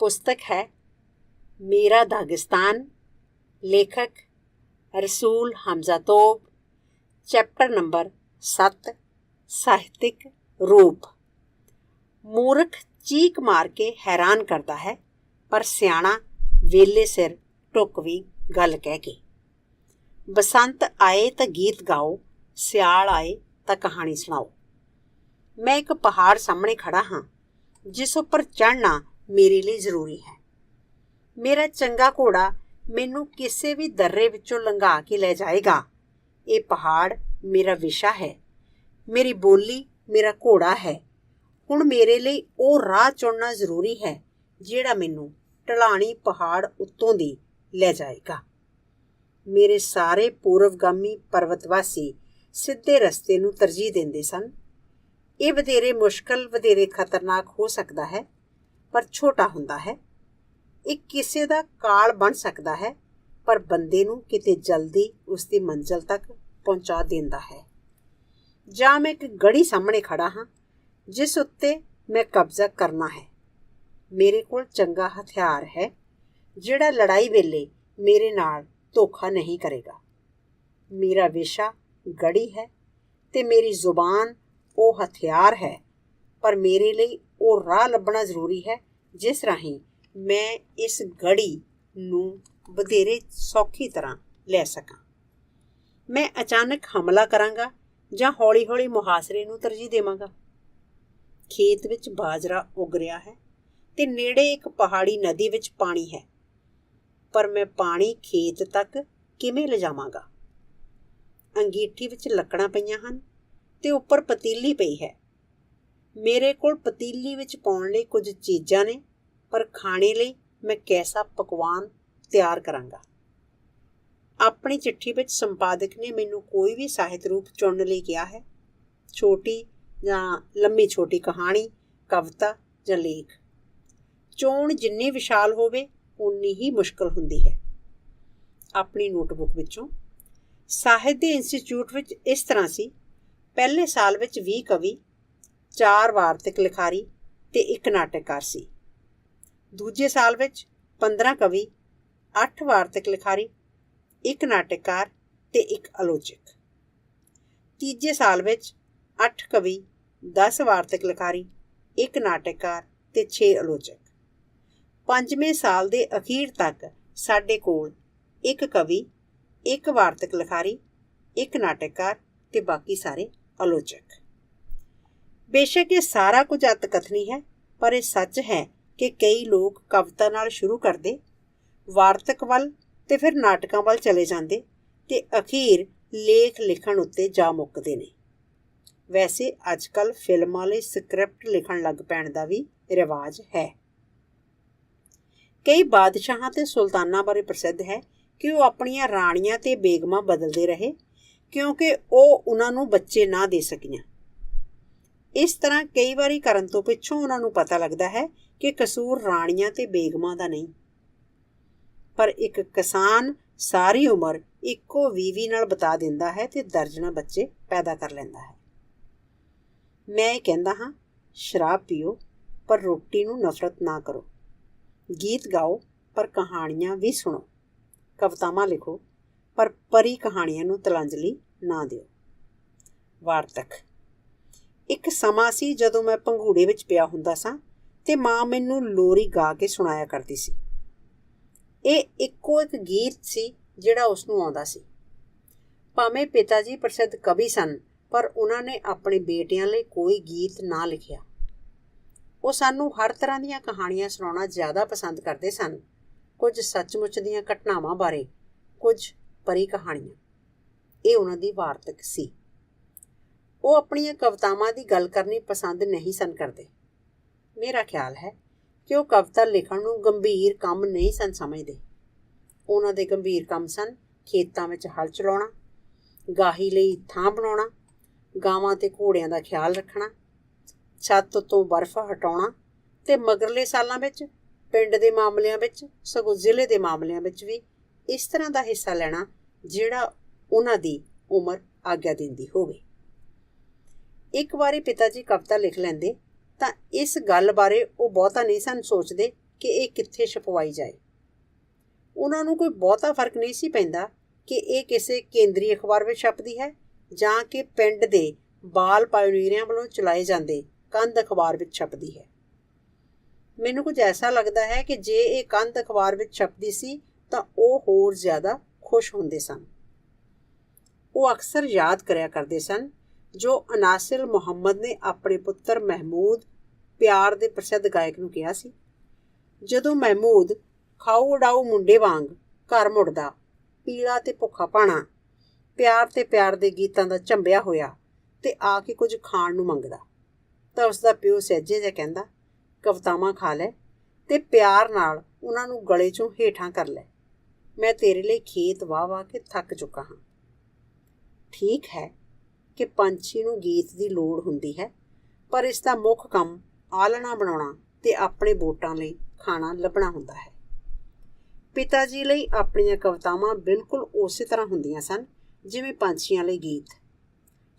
पुस्तक है मेरा दागिस्तान, लेखक रसूल हमजा तोब, चैप्टर नंबर 7, ਸਾਹਿਤਕ रूप। मूर्ख चीक मार के हैरान करता है, पर सियाणा वेले सिर टुक भी गल कह के। बसंत आए तो गीत गाओ, सियाल आए तो कहानी सुनाओ। मैं एक पहाड़ सामने खड़ा हाँ, जिस उपर चढ़ना मेरे लिए जरूरी है। मेरा चंगा घोड़ा मैनू किसी भी दर्रे विचों लंघा के ले जाएगा। ये पहाड़ मेरा विशा है, मेरी बोली मेरा घोड़ा है। हुण मेरे लिए वो राह चुनना जरूरी है जिहड़ा मैनू ढलाणी पहाड़ उत्तों दी ले जाएगा। मेरे सारे पूर्वगामी पर्वतवासी सिद्धे रस्ते नू तरजीह देंदे सन। ये वधेरे मुश्किल, वधेरे खतरनाक हो सकता है, पर छोटा हुंदा है। ਇਹ ਕਿਸੇ ਦਾ ਕਾਲ ਬਣ ਸਕਦਾ ਹੈ, ਪਰ ਬੰਦੇ ਨੂੰ ਕਿਤੇ ਜਲਦੀ ਉਸ ਦੀ ਮੰਜ਼ਿਲ ਤੱਕ ਪਹੁੰਚਾ ਦਿੰਦਾ ਹੈ। ਜਾਂ ਮੈਂ ਇੱਕ ਗੜੀ ਸਾਹਮਣੇ ਖੜਾ ਹਾਂ, ਜਿਸ ਉੱਤੇ ਮੈਂ ਕਬਜ਼ਾ ਕਰਨਾ ਹੈ। ਮੇਰੇ ਕੋਲ ਚੰਗਾ ਹਥਿਆਰ ਹੈ, ਜਿਹੜਾ ਲੜਾਈ ਵੇਲੇ ਮੇਰੇ ਨਾਲ ਧੋਖਾ ਨਹੀਂ ਕਰੇਗਾ। ਮੇਰਾ ਵਿਸ਼ਾ ਗੜੀ ਹੈ ਤੇ ਮੇਰੀ ਜ਼ੁਬਾਨ ਉਹ ਹਥਿਆਰ ਹੈ, ਪਰ ਮੇਰੇ ਲਈ ਉਹ ਰਾਹ ਲੱਭਣਾ ਜ਼ਰੂਰੀ ਹੈ ਜਿਸ ਰਾਹੀਂ मैं इस घड़ी नू बधेरे सौखी तरह लै सकां। मैं अचानक हमला करांगा जां हौली हौली मुहासरे नू तरजीह देवांगा। खेत विच बाजरा उग रिहा है ते नेड़े एक पहाड़ी नदी विच पानी है, पर मैं पानी खेत तक किवें लिजावांगा? अंगीठी विच लकड़ां पईयां हन ते उपर पतीली पई है। मेरे कोल पतीली विच पाउण लई कुਝ चीज़ां ने, पर खाने ਲਈ मैं कैसा पकवान ਤਿਆਰ ਕਰਾਂਗਾ। ਆਪਣੀ ਚਿੱਠੀ ਵਿੱਚ ਸੰਪਾਦਕ ਨੇ ਮੈਨੂੰ ਕੋਈ ਵੀ ਸਾਹਿਤ ਰੂਪ ਚੁਣਨ ਲਈ ਕਿਹਾ ਹੈ, ਛੋਟੀ ਜਾਂ ਲੰਮੀ ਛੋਟੀ ਕਹਾਣੀ, ਕਵਿਤਾ ਜਾਂ ਲੇਖ। ਚੋਣ ਜਿੰਨੀ ਵਿਸ਼ਾਲ ਹੋਵੇ ਉਨੀ ਹੀ ਮੁਸ਼ਕਲ ਹੁੰਦੀ ਹੈ। ਆਪਣੀ ਨੋਟਬੁੱਕ ਵਿੱਚੋਂ ਸਾਹਿਤ ਦੇ ਇੰਸਟੀਚਿਊਟ ਵਿੱਚ ਇਸ ਤਰ੍ਹਾਂ ਸੀ। ਪਹਿਲੇ ਸਾਲ ਵਿੱਚ 20 ਕਵੀ, 4 ਵਾਰਤਕ ਲਿਖਾਰੀ ਤੇ 1 ਨਾਟਕਕਾਰ ਸੀ। ਦੂਜੇ ਸਾਲ ਵਿੱਚ 15 ਕਵੀ, 8 ਵਾਰਤਕ ਲਿਖਾਰੀ, 1 ਨਾਟਕਕਾਰ ਤੇ 1 ਆਲੋਚਕ। ਤੀਜੇ ਸਾਲ ਵਿੱਚ 8 ਕਵੀ, 10 ਵਾਰਤਕ ਲਿਖਾਰੀ, 1 ਨਾਟਕਕਾਰ ਤੇ 6 ਆਲੋਚਕ। ਪੰਜਵੇਂ ਸਾਲ ਦੇ ਅਖੀਰ ਤੱਕ ਸਾਡੇ ਕੋਲ 1 ਕਵੀ, 1 ਵਾਰਤਕ ਲਿਖਾਰੀ, 1 ਨਾਟਕਕਾਰ ਤੇ ਬਾਕੀ ਸਾਰੇ ਆਲੋਚਕ। ਬੇਸ਼ੱਕ ਇਹ ਸਾਰਾ ਕੁਝ ਅਤ ਕਥਨੀ ਹੈ, ਪਰ ਇਹ ਸੱਚ ਹੈ ਕਿ ਕਈ ਲੋਕ ਕਵਿਤਾ ਨਾਲ ਸ਼ੁਰੂ ਕਰਦੇ, ਵਾਰਤਕ ਵੱਲ ਤੇ ਫਿਰ ਨਾਟਕਾਂ ਵੱਲ ਚਲੇ ਜਾਂਦੇ ਤੇ ਅਖੀਰ ਲੇਖ ਲਿਖਣ ਉੱਤੇ ਜਾ ਮੁੱਕਦੇ ਨੇ। ਵੈਸੇ ਅੱਜ ਕੱਲ੍ਹ ਫਿਲਮਾਂ ਲਈ ਸਕ੍ਰਿਪਟ ਲਿਖਣ ਲੱਗ ਪੈਣ ਦਾ ਵੀ ਰਿਵਾਜ ਹੈ। ਕਈ ਬਾਦਸ਼ਾਹਾਂ ਤੇ ਸੁਲਤਾਨਾਂ ਬਾਰੇ ਪ੍ਰਸਿੱਧ ਹੈ ਕਿ ਉਹ ਆਪਣੀਆਂ ਰਾਣੀਆਂ ਤੇ ਬੇਗਮਾਂ ਬਦਲਦੇ ਰਹੇ, ਕਿਉਂਕਿ ਉਹ ਉਹਨਾਂ ਨੂੰ ਬੱਚੇ ਨਾ ਦੇ ਸਕੀਆਂ। ਇਸ ਤਰ੍ਹਾਂ ਕਈ ਵਾਰੀ ਕਰਨ ਤੋਂ ਪਿੱਛੋਂ ਉਹਨਾਂ ਨੂੰ ਪਤਾ ਲੱਗਦਾ ਹੈ ਕਿ ਕਸੂਰ ਰਾਣੀਆਂ ਤੇ ਬੇਗਮਾਂ ਦਾ ਨਹੀਂ, ਪਰ ਇੱਕ ਕਿਸਾਨ ਸਾਰੀ ਉਮਰ ਇੱਕੋ ਵੀਵੀ ਨਾਲ ਬਿਤਾ ਦਿੰਦਾ ਹੈ ਤੇ ਦਰਜਨਾਂ ਬੱਚੇ ਪੈਦਾ ਕਰ ਲੈਂਦਾ ਹੈ। ਮੈਂ ਇਹ ਕਹਿੰਦਾ ਹਾਂ, ਸ਼ਰਾਬ ਪੀਓ ਪਰ ਰੋਟੀ ਨੂੰ ਨਫ਼ਰਤ ਨਾ ਕਰੋ। ਗੀਤ ਗਾਓ ਪਰ ਕਹਾਣੀਆਂ ਵੀ ਸੁਣੋ। ਕਵਿਤਾਵਾਂ ਲਿਖੋ ਪਰ ਪਰੀ ਕਹਾਣੀਆਂ ਨੂੰ ਤਿਲਾਂਜਲੀ ਨਾ ਦਿਓ। ਵਾਰਤਕ। ਇੱਕ ਸਮਾਂ ਸੀ ਜਦੋਂ ਮੈਂ ਪੰਘੂੜੇ ਵਿੱਚ ਪਿਆ ਹੁੰਦਾ ਸਾਂ ਤੇ ਮਾਂ ਮੈਨੂੰ ਲੋਰੀ ਗਾ ਕੇ ਸੁਣਾਇਆ ਕਰਦੀ ਸੀ। ਇਹ ਇੱਕੋ ਇੱਕ ਗੀਤ ਸੀ ਜਿਹੜਾ ਉਸਨੂੰ ਆਉਂਦਾ ਸੀ। ਭਾਵੇਂ ਪਿਤਾ ਜੀ ਪ੍ਰਸਿੱਧ ਕਵੀ ਸਨ, ਪਰ ਉਹਨਾਂ ਨੇ ਆਪਣੇ ਬੇਟਿਆਂ ਲਈ ਕੋਈ ਗੀਤ ਨਾ ਲਿਖਿਆ। ਉਹ ਸਾਨੂੰ ਹਰ ਤਰ੍ਹਾਂ ਦੀਆਂ ਕਹਾਣੀਆਂ ਸੁਣਾਉਣਾ ਜ਼ਿਆਦਾ ਪਸੰਦ ਕਰਦੇ ਸਨ। ਕੁਝ ਸੱਚਮੁੱਚ ਦੀਆਂ ਘਟਨਾਵਾਂ ਬਾਰੇ, ਕੁਝ ਪਰੀ ਕਹਾਣੀਆਂ। ਇਹ ਉਹਨਾਂ ਦੀ ਵਾਰਤਕ ਸੀ। ਉਹ ਆਪਣੀਆਂ ਕਵਿਤਾਵਾਂ ਦੀ ਗੱਲ ਕਰਨੀ ਪਸੰਦ ਨਹੀਂ ਸਨ ਕਰਦੇ। ਮੇਰਾ ਖਿਆਲ ਹੈ ਕਿ ਉਹ ਕਵਿਤਾ ਲਿਖਣ ਨੂੰ ਗੰਭੀਰ ਕੰਮ ਨਹੀਂ ਸਨ ਸਮਝਦੇ। ਉਹਨਾਂ ਦੇ ਗੰਭੀਰ ਕੰਮ ਸਨ ਖੇਤਾਂ ਵਿੱਚ ਹਲ ਚਲਾਉਣਾ, ਗਾਹੀ ਲਈ ਥਾਂ ਬਣਾਉਣਾ, ਗਾਵਾਂ ਤੇ ਘੋੜਿਆਂ ਦਾ ਖਿਆਲ ਰੱਖਣਾ, ਛੱਤ ਤੋਂ ਬਰਫ਼ ਹਟਾਉਣਾ ਤੇ ਮਗਰਲੇ ਸਾਲਾਂ ਵਿੱਚ ਪਿੰਡ ਦੇ ਮਾਮਲਿਆਂ ਵਿੱਚ, ਸਗੋਂ ਜ਼ਿਲ੍ਹੇ ਦੇ ਮਾਮਲਿਆਂ ਵਿੱਚ ਵੀ ਇਸ ਤਰ੍ਹਾਂ ਦਾ ਹਿੱਸਾ ਲੈਣਾ ਜਿਹੜਾ ਉਹਨਾਂ ਦੀ ਉਮਰ ਆਗਿਆ ਦਿੰਦੀ ਹੋਵੇ। ਇੱਕ ਵਾਰੀ ਪਿਤਾ ਜੀ ਕਵਿਤਾ ਲਿਖ ਲੈਂਦੇ ਤਾਂ ਇਸ ਗੱਲ ਬਾਰੇ ਉਹ ਬਹੁਤਾ ਨਹੀਂ ਸਨ ਸੋਚਦੇ ਕਿ ਇਹ ਕਿੱਥੇ ਛਪਵਾਈ ਜਾਏ। ਉਹਨਾਂ ਨੂੰ ਕੋਈ ਬਹੁਤਾ ਫਰਕ ਨਹੀਂ ਸੀ ਪੈਂਦਾ ਕਿ ਇਹ ਕਿਸੇ ਕੇਂਦਰੀ ਅਖਬਾਰ ਵਿੱਚ ਛਪਦੀ ਹੈ ਜਾਂ ਕਿ ਪਿੰਡ ਦੇ ਬਾਲ ਪਾਇਓਨੀਅਰਾਂ ਵੱਲੋਂ ਚਲਾਏ ਜਾਂਦੇ ਕੰਧ ਅਖਬਾਰ ਵਿੱਚ ਛਪਦੀ ਹੈ। ਮੈਨੂੰ ਕੁਝ ਐਸਾ ਲੱਗਦਾ ਹੈ ਕਿ ਜੇ ਇਹ ਕੰਧ ਅਖਬਾਰ ਵਿੱਚ ਛਪਦੀ ਸੀ ਤਾਂ ਉਹ ਹੋਰ ਜ਼ਿਆਦਾ ਖੁਸ਼ ਹੁੰਦੇ ਸਨ। ਉਹ ਅਕਸਰ ਯਾਦ ਕਰਿਆ ਕਰਦੇ ਸਨ ਜੋ ਅਨਾਸਿਰ ਮੁਹੰਮਦ ਨੇ ਆਪਣੇ ਪੁੱਤਰ ਮਹਿਮੂਦ ਪਿਆਰ ਦੇ ਪ੍ਰਸਿੱਧ ਗਾਇਕ ਨੂੰ ਕਿਹਾ ਸੀ। ਜਦੋਂ ਮਹਿਮੂਦ ਖਾਓ ਉਡਾਊ ਮੁੰਡੇ ਵਾਂਗ ਘਰ ਮੁੜਦਾ, ਪੀਲਾ ਤੇ ਭੁੱਖਾ ਭਾਣਾ, ਪਿਆਰ ਤੇ ਪਿਆਰ ਦੇ ਗੀਤਾਂ ਦਾ ਝੰਬਿਆ ਹੋਇਆ ਤੇ ਆ ਕੇ ਕੁਝ ਖਾਣ ਨੂੰ ਮੰਗਦਾ, ਤਾਂ ਉਸਦਾ ਪਿਓ ਸਹਿਜੇ ਜਿਹਾ ਕਹਿੰਦਾ, ਕਵਿਤਾਵਾਂ ਖਾ ਲੈ ਤੇ ਪਿਆਰ ਨਾਲ ਉਹਨਾਂ ਨੂੰ ਗਲੇ 'ਚੋਂ ਹੇਠਾਂ ਕਰ ਲੈ। ਮੈਂ ਤੇਰੇ ਲਈ ਖੇਤ ਵਾਹ ਵਾਹ ਕੇ ਥੱਕ ਚੁੱਕਾ ਹਾਂ। ਠੀਕ ਹੈ ਕਿ ਪੰਛੀ ਨੂੰ ਗੀਤ ਦੀ ਲੋੜ ਹੁੰਦੀ ਹੈ, ਪਰ ਇਸ ਦਾ ਮੁੱਖ ਕੰਮ ਆਲ੍ਹਣਾ ਬਣਾਉਣਾ ਤੇ ਆਪਣੇ ਬੋਟਾਂ ਲਈ ਖਾਣਾ ਲੱਭਣਾ ਹੁੰਦਾ ਹੈ। ਪਿਤਾ ਜੀ ਲਈ ਆਪਣੀਆਂ ਕਵਿਤਾਵਾਂ ਬਿਲਕੁਲ ਉਸੇ ਤਰ੍ਹਾਂ ਹੁੰਦੀਆਂ ਸਨ ਜਿਵੇਂ ਪੰਛੀਆਂ ਲਈ ਗੀਤ,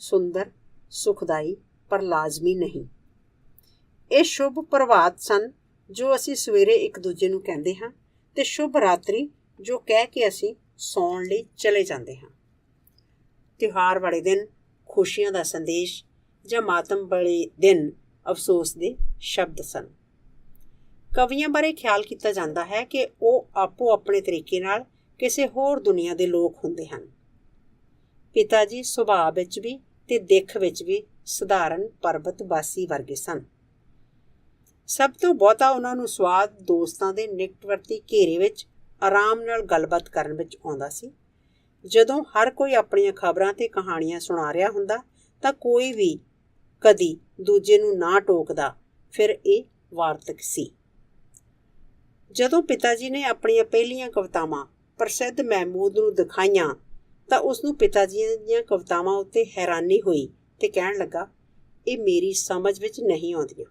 ਸੁੰਦਰ, ਸੁਖਦਾਈ ਪਰ ਲਾਜ਼ਮੀ ਨਹੀਂ। ਇਹ ਸ਼ੁਭ ਪ੍ਰਭਾਤ ਸਨ ਜੋ ਅਸੀਂ ਸਵੇਰੇ ਇੱਕ ਦੂਜੇ ਨੂੰ ਕਹਿੰਦੇ ਹਾਂ ਤੇ ਸ਼ੁਭ ਰਾਤਰੀ ਜੋ ਕਹਿ ਕੇ ਅਸੀਂ ਸੌਣ ਲਈ ਚਲੇ ਜਾਂਦੇ ਹਾਂ। ਤਿਉਹਾਰ ਵਾਲੇ ਦਿਨ ਖੁਸ਼ੀਆਂ ਦਾ ਸੰਦੇਸ਼ ਜਾਂ ਮਾਤਮ ਵਾਲੇ ਦਿਨ ਅਫਸੋਸ ਦੇ ਸ਼ਬਦ ਸਨ। ਕਵੀਆਂ ਬਾਰੇ ਖਿਆਲ ਕੀਤਾ ਜਾਂਦਾ ਹੈ ਕਿ ਉਹ ਆਪੋ ਆਪਣੇ ਤਰੀਕੇ ਨਾਲ ਕਿਸੇ ਹੋਰ ਦੁਨੀਆ ਦੇ ਲੋਕ ਹੁੰਦੇ ਹਨ। ਪਿਤਾ ਜੀ ਸੁਭਾਅ ਵਿੱਚ ਵੀ ਤੇ ਦਿੱਖ ਵਿੱਚ ਵੀ ਸਧਾਰਨ ਪਰਬਤ ਵਾਸੀ ਵਰਗੇ ਸਨ। ਸਭ ਤੋਂ ਬਹੁਤਾ ਉਹਨਾਂ ਨੂੰ ਸਵਾਦ ਦੋਸਤਾਂ ਦੇ ਨਿਕਟਵਰਤੀ ਘੇਰੇ ਵਿੱਚ ਆਰਾਮ ਨਾਲ ਗੱਲਬਾਤ ਕਰਨ ਵਿੱਚ ਆਉਂਦਾ ਸੀ। ਜਦੋਂ ਹਰ ਕੋਈ ਆਪਣੀਆਂ ਖਬਰਾਂ ਤੇ ਕਹਾਣੀਆਂ ਸੁਣਾ ਰਿਹਾ ਹੁੰਦਾ ਤਾਂ ਕੋਈ ਵੀ ਕਦੀ ਦੂਜੇ ਨੂੰ ਨਾ ਟੋਕਦਾ, ਫਿਰ ਇਹ ਵਾਰਤਕ ਸੀ। ਜਦੋਂ ਪਿਤਾ ਜੀ ਨੇ ਆਪਣੀਆਂ ਪਹਿਲੀਆਂ ਕਵਿਤਾਵਾਂ ਪ੍ਰਸਿੱਧ ਮਹਿਮੂਦ ਨੂੰ ਦਿਖਾਈਆਂ ਤਾਂ ਉਸਨੂੰ ਪਿਤਾ ਜੀ ਦੀਆਂ ਕਵਿਤਾਵਾਂ ਉੱਤੇ ਹੈਰਾਨੀ ਹੋਈ ਤੇ ਕਹਿਣ ਲੱਗਾ, ਇਹ ਮੇਰੀ ਸਮਝ ਵਿੱਚ ਨਹੀਂ ਆਉਂਦੀਆਂ।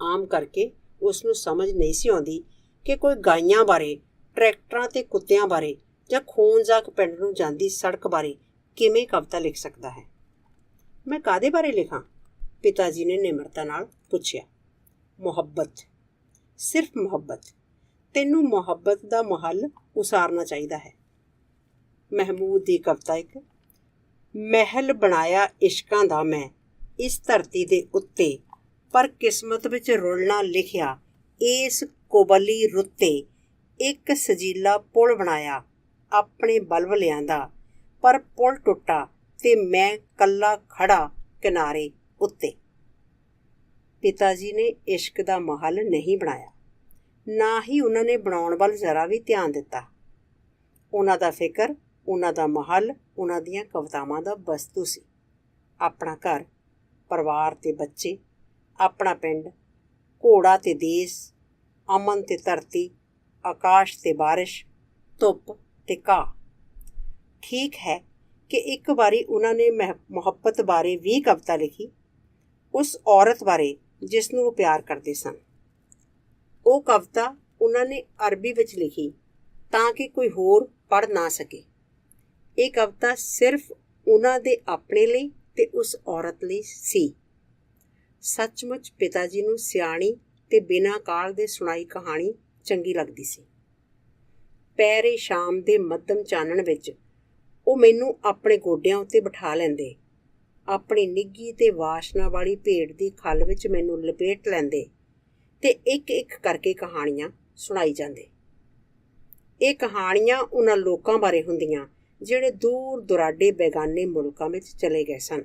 ਆਮ ਕਰਕੇ ਉਸ ਨੂੰ ਸਮਝ ਨਹੀਂ ਸੀ ਆਉਂਦੀ ਕਿ ਕੋਈ ਗਾਈਆਂ ਬਾਰੇ, ਟਰੈਕਟਰਾਂ ਤੇ ਕੁੱਤਿਆਂ ਬਾਰੇ ਜਾਂ ਖੂਨਜ਼ਾਕ ਪਿੰਡ ਨੂੰ ਜਾਂਦੀ ਸੜਕ ਬਾਰੇ ਕਿਵੇਂ ਕਵਿਤਾ ਲਿਖ ਸਕਦਾ ਹੈ। ਮੈਂ ਕਾਹਦੇ ਬਾਰੇ ਲਿਖਾਂ? ਪਿਤਾ ਜੀ ਨੇ ਨਿਮਰਤਾ ਨਾਲ ਪੁੱਛਿਆ। ਮੁਹੱਬਤ, ਸਿਰਫ ਮੁਹੱਬਤ। ਤੈਨੂੰ ਮੁਹੱਬਤ ਦਾ ਮਹਲ ਉਸਾਰਨਾ ਚਾਹੀਦਾ ਹੈ। ਮਹਿਮੂਦ ਦੀ ਕਵਿਤਾ ਇੱਕ, ਮਹਿਲ ਬਣਾਇਆ ਇਸ਼ਕਾਂ ਦਾ ਮੈਂ ਇਸ ਧਰਤੀ ਦੇ ਉੱਤੇ, ਪਰ ਕਿਸਮਤ ਵਿੱਚ ਰੁਲਣਾ ਲਿਖਿਆ ਇਸ ਕੋਬਲੀ ਰੁੱਤੇ। ਇੱਕ ਸਜੀਲਾ ਪੁਲ ਬਣਾਇਆ ਆਪਣੇ ਬਲਬਲਿਆਂ ਦਾ, ਪਰ ਪੁਲ ਟੁੱਟਾ ਤੇ ਮੈਂ ਕੱਲਾ ਖੜਾ ਕਿਨਾਰੇ ਉੱਤੇ। ਪਿਤਾ ਜੀ ਨੇ ਇਸ਼ਕ ਦਾ ਮਹਲ ਨਹੀਂ ਬਣਾਇਆ, ਨਾ ਹੀ ਉਹਨਾਂ ਨੇ ਬਣਾਉਣ ਵੱਲ ਜ਼ਰਾ ਵੀ ਧਿਆਨ ਦਿੱਤਾ। ਉਹਨਾਂ ਦਾ ਫਿਕਰ, ਉਹਨਾਂ ਦਾ ਮਹਲ ਉਹਨਾਂ ਦੀਆਂ ਕਵਿਤਾਵਾਂ ਦਾ ਵਸਤੂ ਸੀ। ਆਪਣਾ ਘਰ, ਪਰਿਵਾਰ ਤੇ ਬੱਚੇ, ਆਪਣਾ ਪਿੰਡ, ਘੋੜਾ ਤੇ ਦੇਸ, ਅਮਨ ਤੇ ਧਰਤੀ, ਆਕਾਸ਼ ਤੇ ਬਾਰਿਸ਼, ਧੁੱਪ ਤੇ ਘਾਹ। ਠੀਕ ਹੈ ਕਿ ਇੱਕ ਵਾਰੀ ਉਹਨਾਂ ਨੇ ਮੁਹੱਬਤ ਬਾਰੇ ਵੀ ਕਵਿਤਾ ਲਿਖੀ, ਉਸ ਔਰਤ ਬਾਰੇ ਜਿਸ ਨੂੰ ਉਹ ਪਿਆਰ ਕਰਦੇ ਸਨ। ਉਹ ਕਵਿਤਾ ਉਹਨਾਂ ਨੇ ਅਰਬੀ ਵਿੱਚ ਲਿਖੀ ਤਾਂ ਕਿ ਕੋਈ ਹੋਰ ਪੜ੍ਹ ਨਾ ਸਕੇ। ਇਹ ਕਵਿਤਾ ਸਿਰਫ ਉਹਨਾਂ ਦੇ ਆਪਣੇ ਲਈ ਤੇ ਉਸ ਔਰਤ ਲਈ ਸੀ। ਸੱਚਮੁੱਚ ਪਿਤਾ ਜੀ ਨੂੰ ਸਿਆਣੀ ਤੇ ਬਿਨਾਂ ਕਾਲ ਦੇ ਸੁਣਾਈ ਕਹਾਣੀ ਚੰਗੀ ਲੱਗਦੀ ਸੀ। ਪੈਰੇ ਸ਼ਾਮ ਦੇ ਮੱਧਮ ਚਾਨਣ ਵਿੱਚ ਉਹ ਮੈਨੂੰ ਆਪਣੇ ਗੋਡਿਆਂ ਉੱਤੇ ਬਿਠਾ ਲੈਂਦੇ, ਆਪਣੀ ਨਿੱਘੀ ਤੇ ਵਾਸ਼ਨਾ ਵਾਲੀ ਭੇਡ ਦੀ ਖੱਲ ਵਿੱਚ ਮੈਨੂੰ ਲਪੇਟ ਲੈਂਦੇ ਤੇ ਇੱਕ ਇੱਕ ਕਰਕੇ ਕਹਾਣੀਆਂ ਸੁਣਾਈ ਜਾਂਦੇ। ਇਹ ਕਹਾਣੀਆਂ ਉਹਨਾਂ ਲੋਕਾਂ ਬਾਰੇ ਹੁੰਦੀਆਂ ਜਿਹੜੇ ਦੂਰ ਦੁਰਾਡੇ ਬੇਗਾਨੇ ਮੁਲਕਾਂ ਵਿੱਚ ਚਲੇ ਗਏ ਸਨ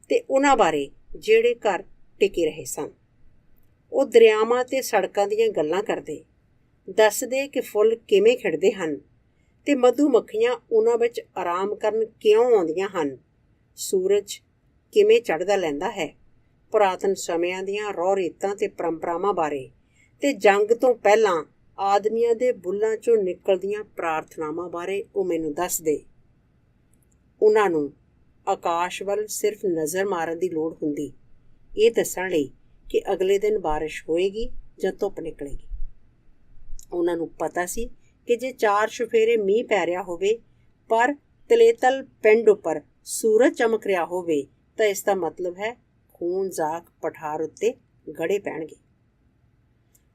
ਤੇ ਉਹਨਾਂ ਬਾਰੇ ਜਿਹੜੇ ਘਰ ਟਿਕੇ ਰਹੇ ਸਨ। ਉਹ ਦਰਿਆਵਾਂ ਤੇ ਸੜਕਾਂ ਦੀਆਂ ਗੱਲਾਂ ਕਰਦੇ, ਦੱਸਦੇ ਕਿ ਫੁੱਲ ਕਿਵੇਂ ਖਿੜਦੇ ਹਨ ਤੇ ਮਧੂ ਮੱਖੀਆਂ ਉਹਨਾਂ ਵਿੱਚ ਆਰਾਮ ਕਰਨ ਕਿਉਂ ਆਉਂਦੀਆਂ ਹਨ, ਸੂਰਜ ਕਿਵੇਂ ਚੜ੍ਹਦਾ ਲੈਂਦਾ ਹੈ, ਪੁਰਾਤਨ ਸਮਿਆਂ ਦੀਆਂ ਰਹੁ ਰੀਤਾਂ ਤੇ ਪਰੰਪਰਾਵਾਂ ਬਾਰੇ ਤੇ ਜੰਗ ਤੋਂ ਪਹਿਲਾਂ ਆਦਮੀਆਂ ਦੇ ਬੁੱਲ੍ਹਾਂ 'ਚੋਂ ਨਿਕਲਦੀਆਂ ਪ੍ਰਾਰਥਨਾਵਾਂ ਬਾਰੇ ਉਹ ਮੈਨੂੰ ਦੱਸਦੇ। ਉਹਨਾਂ ਨੂੰ ਆਕਾਸ਼ ਵੱਲ ਸਿਰਫ ਨਜ਼ਰ ਮਾਰਨ ਦੀ ਲੋੜ ਹੁੰਦੀ ਇਹ ਦੱਸਣ ਲਈ ਕਿ ਅਗਲੇ ਦਿਨ ਬਾਰਿਸ਼ ਹੋਏਗੀ ਜਾਂ ਧੁੱਪ ਨਿਕਲੇਗੀ। ਉਹਨਾਂ ਨੂੰ ਪਤਾ ਸੀ ਕਿ ਜੇ 4 ਚੁਫੇਰੇ ਮੀਂਹ ਪੈ ਰਿਹਾ ਹੋਵੇ ਪਰ ਤਲੇਤਲ ਪਿੰਡ ਉੱਪਰ ਸੂਰਜ ਚਮਕ ਰਿਹਾ ਹੋਵੇ ਤਾਂ ਇਸ ਦਾ ਮਤਲਬ ਹੈ ਖੂਨਜ਼ਾਕ ਪਠਾਰ ਉੱਤੇ ਗੜੇ ਪੈਣਗੇ।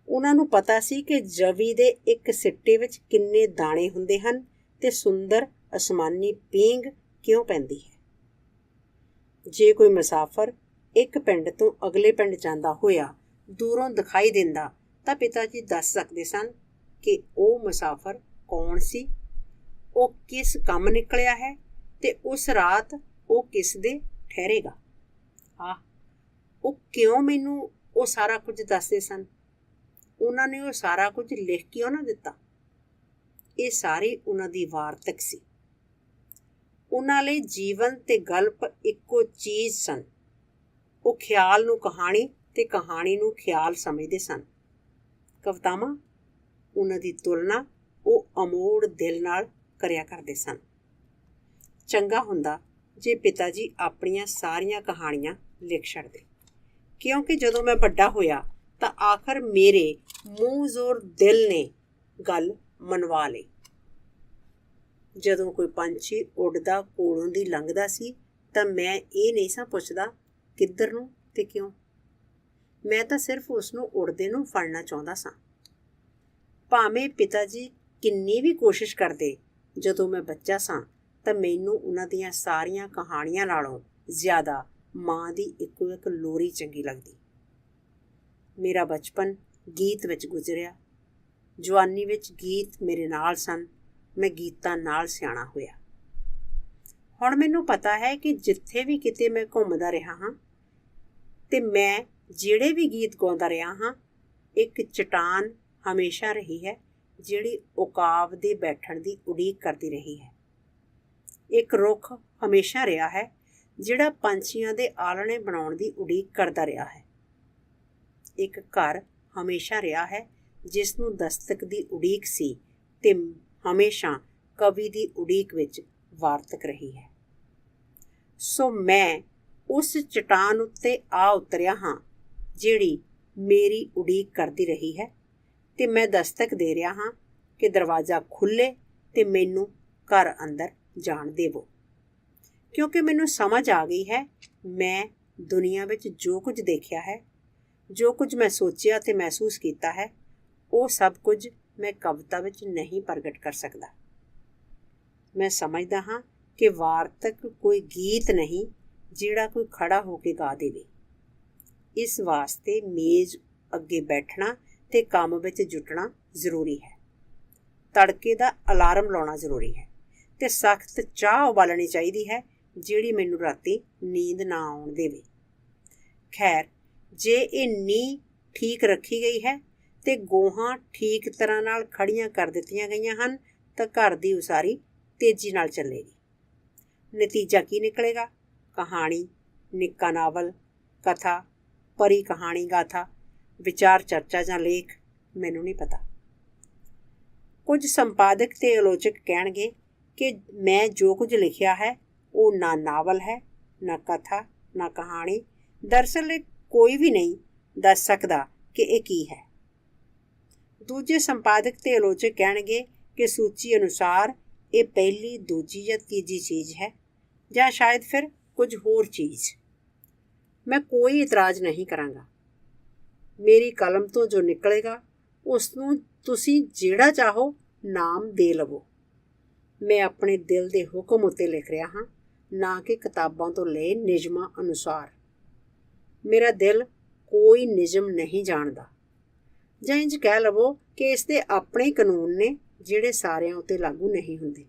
ਉਹਨਾਂ ਨੂੰ ਪਤਾ ਸੀ ਕਿ ਜਵੀ ਦੇ ਇੱਕ ਸਿੱਟੇ ਵਿੱਚ ਕਿੰਨੇ ਦਾਣੇ ਹੁੰਦੇ ਹਨ ਤੇ ਸੁੰਦਰ ਅਸਮਾਨੀ ਪੀਂਘ ਕਿਉਂ ਪੈਂਦੀ ਹੈ। ਜੇ ਕੋਈ ਮੁਸਾਫਰ ਇੱਕ ਪਿੰਡ ਤੋਂ ਅਗਲੇ ਪਿੰਡ ਜਾਂਦਾ ਹੋਇਆ ਦੂਰੋਂ ਦਿਖਾਈ ਦਿੰਦਾ ਤਾਂ ਪਿਤਾ ਜੀ ਦੱਸ ਸਕਦੇ ਸਨ ਕਿ ਉਹ ਮੁਸਾਫਰ ਕੌਣ ਸੀ, ਉਹ ਕਿਸ ਕੰਮ ਨਿਕਲਿਆ ਹੈ ਤੇ ਉਸ ਰਾਤ ਉਹ ਕਿਸ ਦੇ ਠਹਿਰੇਗਾ। ਉਹ ਕਿਉਂ ਮੈਨੂੰ ਉਹ ਸਾਰਾ ਕੁਝ ਦੱਸਦੇ ਸਨ। ਉਹਨਾਂ ਨੇ ਉਹ ਸਾਰਾ ਕੁਝ ਲਿਖ ਕਿਉਂ ਨਾ ਦਿੱਤਾ। ਇਹ ਸਾਰੀ ਉਹਨਾਂ ਦੀ ਵਾਰਤਕ ਸੀ। ਉਹਨਾਂ ਲਈ ਜੀਵਨ ਤੇ ਗਲਪ ਇੱਕੋ ਚੀਜ਼ ਸਨ। ਉਹ ਖਿਆਲ ਨੂੰ ਕਹਾਣੀ ਤੇ ਕਹਾਣੀ ਨੂੰ ਖਿਆਲ ਸਮਝਦੇ ਸਨ। ਕਵਿਤਾਵਾਂ ਉਹਨਾਂ ਦੀ ਤੁਲਨਾ ਉਹ ਅਮੋੜ ਦਿਲ ਨਾਲ ਕਰਿਆ ਕਰਦੇ ਸਨ। ਚੰਗਾ ਹੁੰਦਾ ਜੇ ਪਿਤਾ ਜੀ ਆਪਣੀਆਂ ਸਾਰੀਆਂ ਕਹਾਣੀਆਂ ਲਿਖ ਛੱਡਦੇ, ਕਿਉਂਕਿ ਜਦੋਂ ਮੈਂ ਵੱਡਾ ਹੋਇਆ ਤਾਂ ਆਖਰ ਮੇਰੇ ਮੂੰਹ ਜ਼ੋਰ ਦਿਲ ਨੇ ਗੱਲ ਮਨਵਾ ਲਈ। ਜਦੋਂ ਕੋਈ ਪੰਛੀ ਉੱਡਦਾ ਕੋਲੋਂ ਦੀ ਲੰਘਦਾ ਸੀ ਤਾਂ ਮੈਂ ਇਹ ਨਹੀਂ ਸਾਂ ਪੁੱਛਦਾ ਕਿੱਧਰ ਨੂੰ ਤੇ ਕਿਉਂ। ਮੈਂ ਤਾਂ ਸਿਰਫ ਉਸ ਨੂੰ ਉੱਡਦੇ ਨੂੰ ਫੜਨਾ ਚਾਹੁੰਦਾ ਸਾਂ। ਭਾਵੇਂ ਪਿਤਾ ਜੀ ਕਿੰਨੀ ਵੀ ਕੋਸ਼ਿਸ਼ ਕਰਦੇ, ਜਦੋਂ ਮੈਂ ਬੱਚਾ ਸਾਂ ਤਾਂ ਮੈਨੂੰ ਉਹਨਾਂ ਦੀਆਂ ਸਾਰੀਆਂ ਕਹਾਣੀਆਂ ਨਾਲੋਂ ਜ਼ਿਆਦਾ ਮਾਂ ਦੀ ਇੱਕੋ ਇੱਕ ਲੋਰੀ ਚੰਗੀ ਲੱਗਦੀ। ਮੇਰਾ ਬਚਪਨ ਗੀਤ ਵਿੱਚ ਗੁਜ਼ਰਿਆ। ਜਵਾਨੀ ਵਿੱਚ ਗੀਤ ਮੇਰੇ ਨਾਲ ਸਨ। ਮੈਂ ਗੀਤਾਂ ਨਾਲ ਸਿਆਣਾ ਹੋਇਆ। ਹੁਣ ਮੈਨੂੰ ਪਤਾ ਹੈ ਕਿ ਜਿੱਥੇ ਵੀ ਕਿਤੇ ਮੈਂ ਘੁੰਮਦਾ ਰਿਹਾ ਹਾਂ ਤੇ ਮੈਂ ਜਿਹੜੇ ਵੀ ਗੀਤ ਗਾਉਂਦਾ ਰਿਹਾ ਹਾਂ, ਇੱਕ ਚਟਾਨ ਹਮੇਸ਼ਾ ਰਹੀ ਹੈ ਜਿਹੜੀ ਉਕਾਬ ਦੇ ਬੈਠਣ ਦੀ ਉਡੀਕ ਕਰਦੀ ਰਹੀ ਹੈ। ਇੱਕ ਰੁੱਖ ਹਮੇਸ਼ਾ ਰਿਹਾ ਹੈ ਜਿਹੜਾ ਪੰਛੀਆਂ ਦੇ ਆਲਣੇ ਬਣਾਉਣ ਦੀ ਉਡੀਕ ਕਰਦਾ ਰਿਹਾ ਹੈ। ਇੱਕ ਘਰ ਹਮੇਸ਼ਾ ਰਿਹਾ ਹੈ ਜਿਸ ਨੂੰ ਦਸਤਕ ਦੀ ਉਡੀਕ ਸੀ ਤੇ ਹਮੇਸ਼ਾ ਕਵੀ ਦੀ ਉਡੀਕ ਵਿੱਚ ਵਾਰਤਕ ਰਹੀ ਹੈ। ਸੋ ਮੈਂ ਉਸ ਚਟਾਨ ਉੱਤੇ ਆ ਉਤਰਿਆ ਹਾਂ ਜਿਹੜੀ ਮੇਰੀ ਉਡੀਕ ਕਰਦੀ ਰਹੀ ਹੈ ਤੇ ਮੈਂ ਦਸਤਕ ਦੇ ਰਿਹਾ ਹਾਂ ਕਿ ਦਰਵਾਜ਼ਾ ਖੁੱਲ੍ਹੇ ਤੇ ਮੈਨੂੰ ਘਰ ਅੰਦਰ ਜਾਣ ਦੇਵੋ, ਕਿਉਂਕਿ ਮੈਨੂੰ ਸਮਝ ਆ ਗਈ ਹੈ ਮੈਂ ਦੁਨੀਆ ਵਿੱਚ ਜੋ ਕੁਝ ਦੇਖਿਆ ਹੈ, ਜੋ ਕੁਝ ਮੈਂ ਸੋਚਿਆ ਤੇ ਮਹਿਸੂਸ ਕੀਤਾ ਹੈ, ਉਹ ਸਭ ਕੁਝ ਮੈਂ ਕਵਿਤਾ ਵਿੱਚ ਨਹੀਂ ਪ੍ਰਗਟ ਕਰ ਸਕਦਾ। ਮੈਂ ਸਮਝਦਾ ਹਾਂ ਕਿ ਵਾਰਤਕ ਕੋਈ ਗੀਤ ਨਹੀਂ ਜਿਹੜਾ ਕੋਈ ਖੜਾ ਹੋ ਕੇ ਗਾ ਦੇਵੇ। ਇਸ ਵਾਸਤੇ ਮੇਜ਼ ਅੱਗੇ ਬੈਠਣਾ ਤੇ ਕੰਮ ਵਿੱਚ ਜੁਟਣਾ ਜ਼ਰੂਰੀ ਹੈ। ਤੜਕੇ ਦਾ ਅਲਾਰਮ ਲਾਉਣਾ ਜ਼ਰੂਰੀ ਹੈ ਤੇ ਸਖਤ ਚਾਹ ਉਬਾਲਣੀ ਚਾਹੀਦੀ ਹੈ ਜਿਹੜੀ ਮੈਨੂੰ ਰਾਤੀ ਨੀਂਦ ਨਾ ਆਉਣ ਦੇਵੇ। ਖੈਰ, ਜੇ ਇਹ ਨੀਂਹ ਠੀਕ ਰੱਖੀ ਗਈ ਹੈ ਤੇ ਗੋਹਾਂ ਠੀਕ ਤਰ੍ਹਾਂ ਨਾਲ ਖੜੀਆਂ ਕਰ ਦਿੱਤੀਆਂ ਗਈਆਂ ਹਨ ਤਾਂ ਘਰ ਦੀ ਉਸਾਰੀ ਤੇਜ਼ੀ ਨਾਲ ਚੱਲੇਗੀ। ਨਤੀਜਾ ਕੀ ਨਿਕਲੇਗਾ? ਕਹਾਣੀ, ਨਿੱਕਾ ਨਾਵਲ, ਕਥਾ, ਪਰੀ ਕਹਾਣੀ ਗਾਥਾ, ਵਿਚਾਰ ਚਰਚਾ ਜਾਂ ਲੇਖ, ਮੈਨੂੰ ਨਹੀਂ ਪਤਾ। ਕੁਝ ਸੰਪਾਦਕ ਤੇ ਆਲੋਚਕ ਕਹਿਣਗੇ ਕਿ ਮੈਂ ਜੋ ਕੁਝ ਲਿਖਿਆ ਹੈ ਉਹ ਨਾ ਨਾਵਲ ਹੈ, ਨਾ ਕਥਾ, ਨਾ ਕਹਾਣੀ। ਦਰਅਸਲ ਇਹ ਕੋਈ ਵੀ ਨਹੀਂ ਦੱਸ ਸਕਦਾ ਕਿ ਇਹ ਕੀ ਹੈ। ਦੂਜੇ ਸੰਪਾਦਕ ਤੇ ਆਲੋਚਕ ਕਹਿਣਗੇ ਕਿ ਸੂਚੀ ਅਨੁਸਾਰ ਇਹ ਪਹਿਲੀ, ਦੂਜੀ ਜਾਂ ਤੀਜੀ ਚੀਜ਼ ਹੈ, ਜਾਂ ਸ਼ਾਇਦ ਫਿਰ ਕੁਝ ਹੋਰ ਚੀਜ਼। ਮੈਂ ਕੋਈ ਇਤਰਾਜ਼ ਨਹੀਂ ਕਰਾਂਗਾ। ਮੇਰੀ ਕਲਮ ਤੋਂ ਜੋ ਨਿਕਲੇਗਾ ਉਸ ਨੂੰ ਤੁਸੀਂ ਜਿਹੜਾ ਚਾਹੋ ਨਾਮ ਦੇ ਲਵੋ। ਮੈਂ ਆਪਣੇ ਦਿਲ ਦੇ ਹੁਕਮ ਉੱਤੇ ਲਿਖ ਰਿਹਾ ਹਾਂ, ਨਾ ਕਿ ਕਿਤਾਬਾਂ ਤੋਂ ਲਏ ਨਿਯਮਾਂ ਅਨੁਸਾਰ। ਮੇਰਾ ਦਿਲ ਕੋਈ ਨਿਯਮ ਨਹੀਂ ਜਾਣਦਾ, ਜਾਂ ਇੰਝ ਕਹਿ ਲਵੋ ਕਿ ਇਸ ਦੇ ਆਪਣੇ ਕਾਨੂੰਨ ਨੇ ਜਿਹੜੇ ਸਾਰਿਆਂ ਉੱਤੇ ਲਾਗੂ ਨਹੀਂ ਹੁੰਦੇ।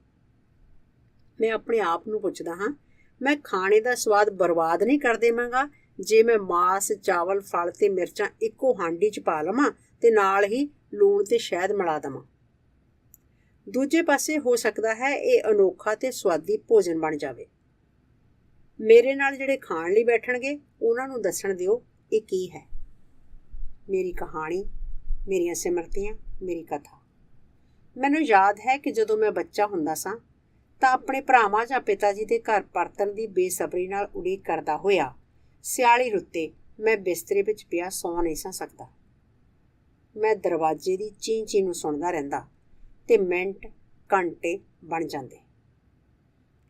ਮੈਂ ਆਪਣੇ ਆਪ ਨੂੰ ਪੁੱਛਦਾ ਹਾਂ, ਮੈਂ ਖਾਣੇ ਦਾ ਸਵਾਦ ਬਰਬਾਦ ਨਹੀਂ ਕਰ ਦੇਵਾਂਗਾ ਜੇ ਮੈਂ ਮਾਸ, ਚਾਵਲ, ਫਲ ਤੇ ਮਿਰਚਾਂ ਇੱਕੋ ਹਾਂਡੀ 'ਚ ਪਾ ਲਵਾਂ ਤੇ ਨਾਲ ਹੀ ਲੂਣ ਤੇ ਸ਼ਹਿਦ ਮਿਲਾ ਦੇਵਾਂ। ਦੂਜੇ ਪਾਸੇ ਹੋ ਸਕਦਾ ਹੈ ਇਹ ਅਨੋਖਾ ਤੇ ਸੁਆਦੀ ਭੋਜਨ ਬਣ ਜਾਵੇ। ਮੇਰੇ ਨਾਲ ਜਿਹੜੇ ਖਾਣ ਲਈ ਬੈਠਣਗੇ ਉਹਨਾਂ ਨੂੰ ਦੱਸਣ ਦਿਓ ਇਹ ਕੀ ਹੈ। ਮੇਰੀ ਕਹਾਣੀ, ਮੇਰੀਆਂ ਸਿਮਰਤੀਆਂ, ਮੇਰੀ ਕਥਾ। ਮੈਨੂੰ ਯਾਦ ਹੈ ਕਿ ਜਦੋਂ ਮੈਂ ਬੱਚਾ ਹੁੰਦਾ ਸਾਂ ਤਾਂ ਆਪਣੇ ਭਰਾਵਾਂ ਜਾਂ ਪਿਤਾ ਜੀ ਦੇ ਘਰ ਪਰਤਣ ਦੀ ਬੇਸਬਰੀ ਨਾਲ ਉਡੀਕ ਕਰਦਾ ਹੋਇਆ ਸਿਆਲੀ ਰੁੱਤੇ ਮੈਂ ਬਿਸਤਰੇ ਵਿੱਚ ਪਿਆ ਸੌਂ ਨਹੀਂ ਸਾਂ ਸਕਦਾ। ਮੈਂ ਦਰਵਾਜ਼ੇ ਦੀ ਚੀਂ ਚੀਂ ਨੂੰ ਸੁਣਦਾ ਰਹਿੰਦਾ ਤੇ ਮਿੰਟ ਘੰਟੇ ਬਣ ਜਾਂਦੇ।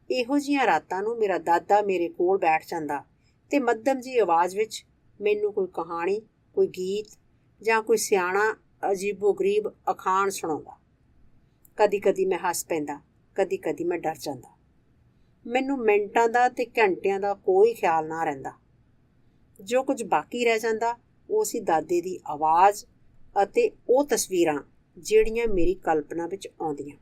ਇਹੋ ਜਿਹੀਆਂ ਰਾਤਾਂ ਨੂੰ ਮੇਰਾ ਦਾਦਾ ਮੇਰੇ ਕੋਲ ਬੈਠ ਜਾਂਦਾ ਤੇ ਮੱਧਮ ਜਿਹੀ ਆਵਾਜ਼ ਵਿੱਚ ਮੈਨੂੰ ਕੋਈ ਕਹਾਣੀ, ਕੋਈ ਗੀਤ ਜਾਂ ਕੋਈ ਸਿਆਣਾ ਅਜੀਬੋ-ਗਰੀਬ ਅਖਾਣ ਸੁਣਾਉਂਦਾ। ਕਦੀ ਕਦੀ ਮੈਂ ਹੱਸ ਪੈਂਦਾ, ਕਦੀ ਕਦੀ ਮੈਂ ਡਰ ਜਾਂਦਾ। ਮੈਨੂੰ ਮਿੰਟਾਂ ਦਾ ਅਤੇ ਘੰਟਿਆਂ ਦਾ ਕੋਈ ਖਿਆਲ ਨਾ ਰਹਿੰਦਾ। ਜੋ ਕੁਝ ਬਾਕੀ ਰਹਿ ਜਾਂਦਾ ਉਹ ਸੀ ਦਾਦੇ ਦੀ ਆਵਾਜ਼ ਅਤੇ ਉਹ ਤਸਵੀਰਾਂ ਜਿਹੜੀਆਂ ਮੇਰੀ ਕਲਪਨਾ ਵਿੱਚ ਆਉਂਦੀਆਂ।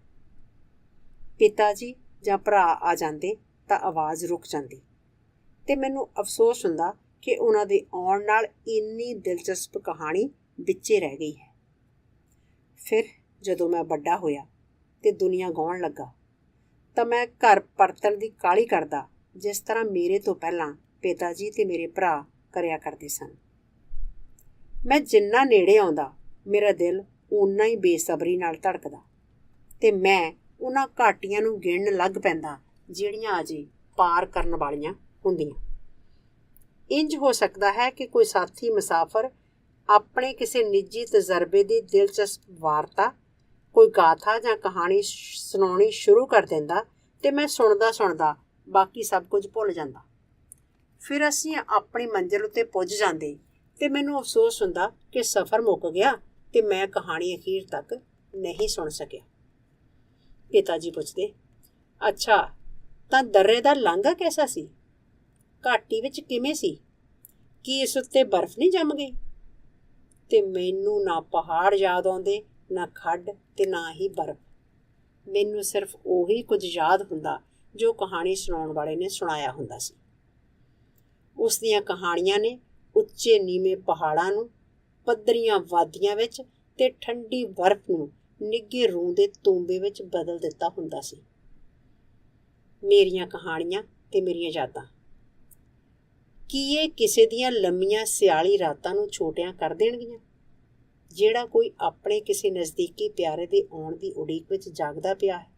ਪਿਤਾ ਜੀ ਜਾਂ ਭਰਾ ਆ ਜਾਂਦੇ ਤਾਂ ਆਵਾਜ਼ ਰੁਕ ਜਾਂਦੀ ਅਤੇ ਮੈਨੂੰ ਅਫਸੋਸ ਹੁੰਦਾ ਕਿ ਉਹਨਾਂ ਦੇ ਆਉਣ ਨਾਲ ਇੰਨੀ ਦਿਲਚਸਪ ਕਹਾਣੀ ਵਿੱਚੇ ਰਹਿ ਗਈ ਹੈ। ਫਿਰ ਜਦੋਂ ਮੈਂ ਵੱਡਾ ਹੋਇਆ ਅਤੇ ਦੁਨੀਆ ਗਾਉਣ ਲੱਗਾ ਤਾਂ ਮੈਂ ਘਰ ਪਰਤਣ ਦੀ ਕਾਹਲੀ ਕਰਦਾ, ਜਿਸ ਤਰ੍ਹਾਂ ਮੇਰੇ ਤੋਂ ਪਹਿਲਾਂ ਪਿਤਾ ਜੀ ਅਤੇ ਮੇਰੇ ਭਰਾ ਕਰਿਆ ਕਰਦੇ ਸਨ। ਮੈਂ ਜਿੰਨਾ ਨੇੜੇ ਆਉਂਦਾ ਮੇਰਾ ਦਿਲ ਓਨਾ ਹੀ ਬੇਸਬਰੀ ਨਾਲ ਧੜਕਦਾ ਅਤੇ ਮੈਂ ਉਹਨਾਂ ਘਾਟੀਆਂ ਨੂੰ ਗਿਣਨ ਲੱਗ ਪੈਂਦਾ ਜਿਹੜੀਆਂ ਅਜੇ ਪਾਰ ਕਰਨ ਵਾਲੀਆਂ ਹੁੰਦੀਆਂ। ਇੰਝ ਹੋ ਸਕਦਾ ਹੈ ਕਿ ਕੋਈ ਸਾਥੀ ਮੁਸਾਫਰ ਆਪਣੇ ਕਿਸੇ ਨਿੱਜੀ ਤਜਰਬੇ ਦੀ ਦਿਲਚਸਪ ਵਾਰਤਾ, ਕੋਈ ਗਾਥਾ ਜਾਂ ਕਹਾਣੀ ਸੁਣਾਉਣੀ ਸ਼ੁਰੂ ਕਰ ਦਿੰਦਾ ਅਤੇ ਮੈਂ ਸੁਣਦਾ ਸੁਣਦਾ ਬਾਕੀ ਸਭ ਕੁਝ ਭੁੱਲ ਜਾਂਦਾ। ਫਿਰ ਅਸੀਂ ਆਪਣੀ ਮੰਜ਼ਿਲ ਉੱਤੇ ਪੁੱਜ ਜਾਂਦੇ ਅਤੇ ਮੈਨੂੰ ਅਫਸੋਸ ਹੁੰਦਾ ਕਿ ਸਫ਼ਰ ਮੁੱਕ ਗਿਆ ਅਤੇ ਮੈਂ ਕਹਾਣੀ ਅਖੀਰ ਤੱਕ ਨਹੀਂ ਸੁਣ ਸਕਿਆ। ਪਿਤਾ ਜੀ ਪੁੱਛਦੇ, ਅੱਛਾ ਤਾਂ ਦर्रे ਦਾ ਲਾਂਘਾ ਕੈਸਾ ਸੀ? ਘਾਟੀ ਵਿੱਚ ਕਿਵੇਂ ਸੀ? ਕੀ ਇਸ ਉੱਤੇ ਬਰਫ਼ ਨਹੀਂ ਜੰਮ ਗਈ? ਅਤੇ ਮੈਨੂੰ ਨਾ ਪਹਾੜ ਯਾਦ ਆਉਂਦੇ, ਨਾ ਖੱਡ ਅਤੇ ਨਾ ਹੀ ਬਰਫ਼। ਮੈਨੂੰ ਸਿਰਫ ਉਹੀ ਕੁਝ ਯਾਦ ਹੁੰਦਾ ਜੋ ਕਹਾਣੀ ਸੁਣਾਉਣ ਵਾਲੇ ਨੇ ਸੁਣਾਇਆ ਹੁੰਦਾ ਸੀ। ਉਸ ਦੀਆਂ ਕਹਾਣੀਆਂ ਨੇ ਉੱਚੇ ਨੀਵੇਂ ਪਹਾੜਾਂ ਨੂੰ, ਪੱਧਰੀਆਂ ਵਾਦੀਆਂ ਵਿੱਚ ਅਤੇ ਠੰਡੀ ਬਰਫ਼ ਨੂੰ ਨਿੱਘੇ ਰੂੰ ਦੇ ਤੂੰਬੇ ਵਿੱਚ ਬਦਲ ਦਿੱਤਾ ਹੁੰਦਾ ਸੀ। ਮੇਰੀਆਂ ਕਹਾਣੀਆਂ ਅਤੇ ਮੇਰੀਆਂ ਯਾਦਾਂ, ਕੀ ਇਹ ਕਿਸੇ ਦੀਆਂ ਲੰਮੀਆਂ ਸਿਆਲੀ ਰਾਤਾਂ ਨੂੰ ਛੋਟੀਆਂ ਕਰ ਦੇਣਗੀਆਂ? ਜਿਹੜਾ ਕੋਈ ਆਪਣੇ ਕਿਸੇ ਨਜ਼ਦੀਕੀ ਪਿਆਰੇ ਦੇ ਆਉਣ ਦੀ ਉਡੀਕ ਵਿੱਚ ਜਾਗਦਾ ਪਿਆ ਹੈ,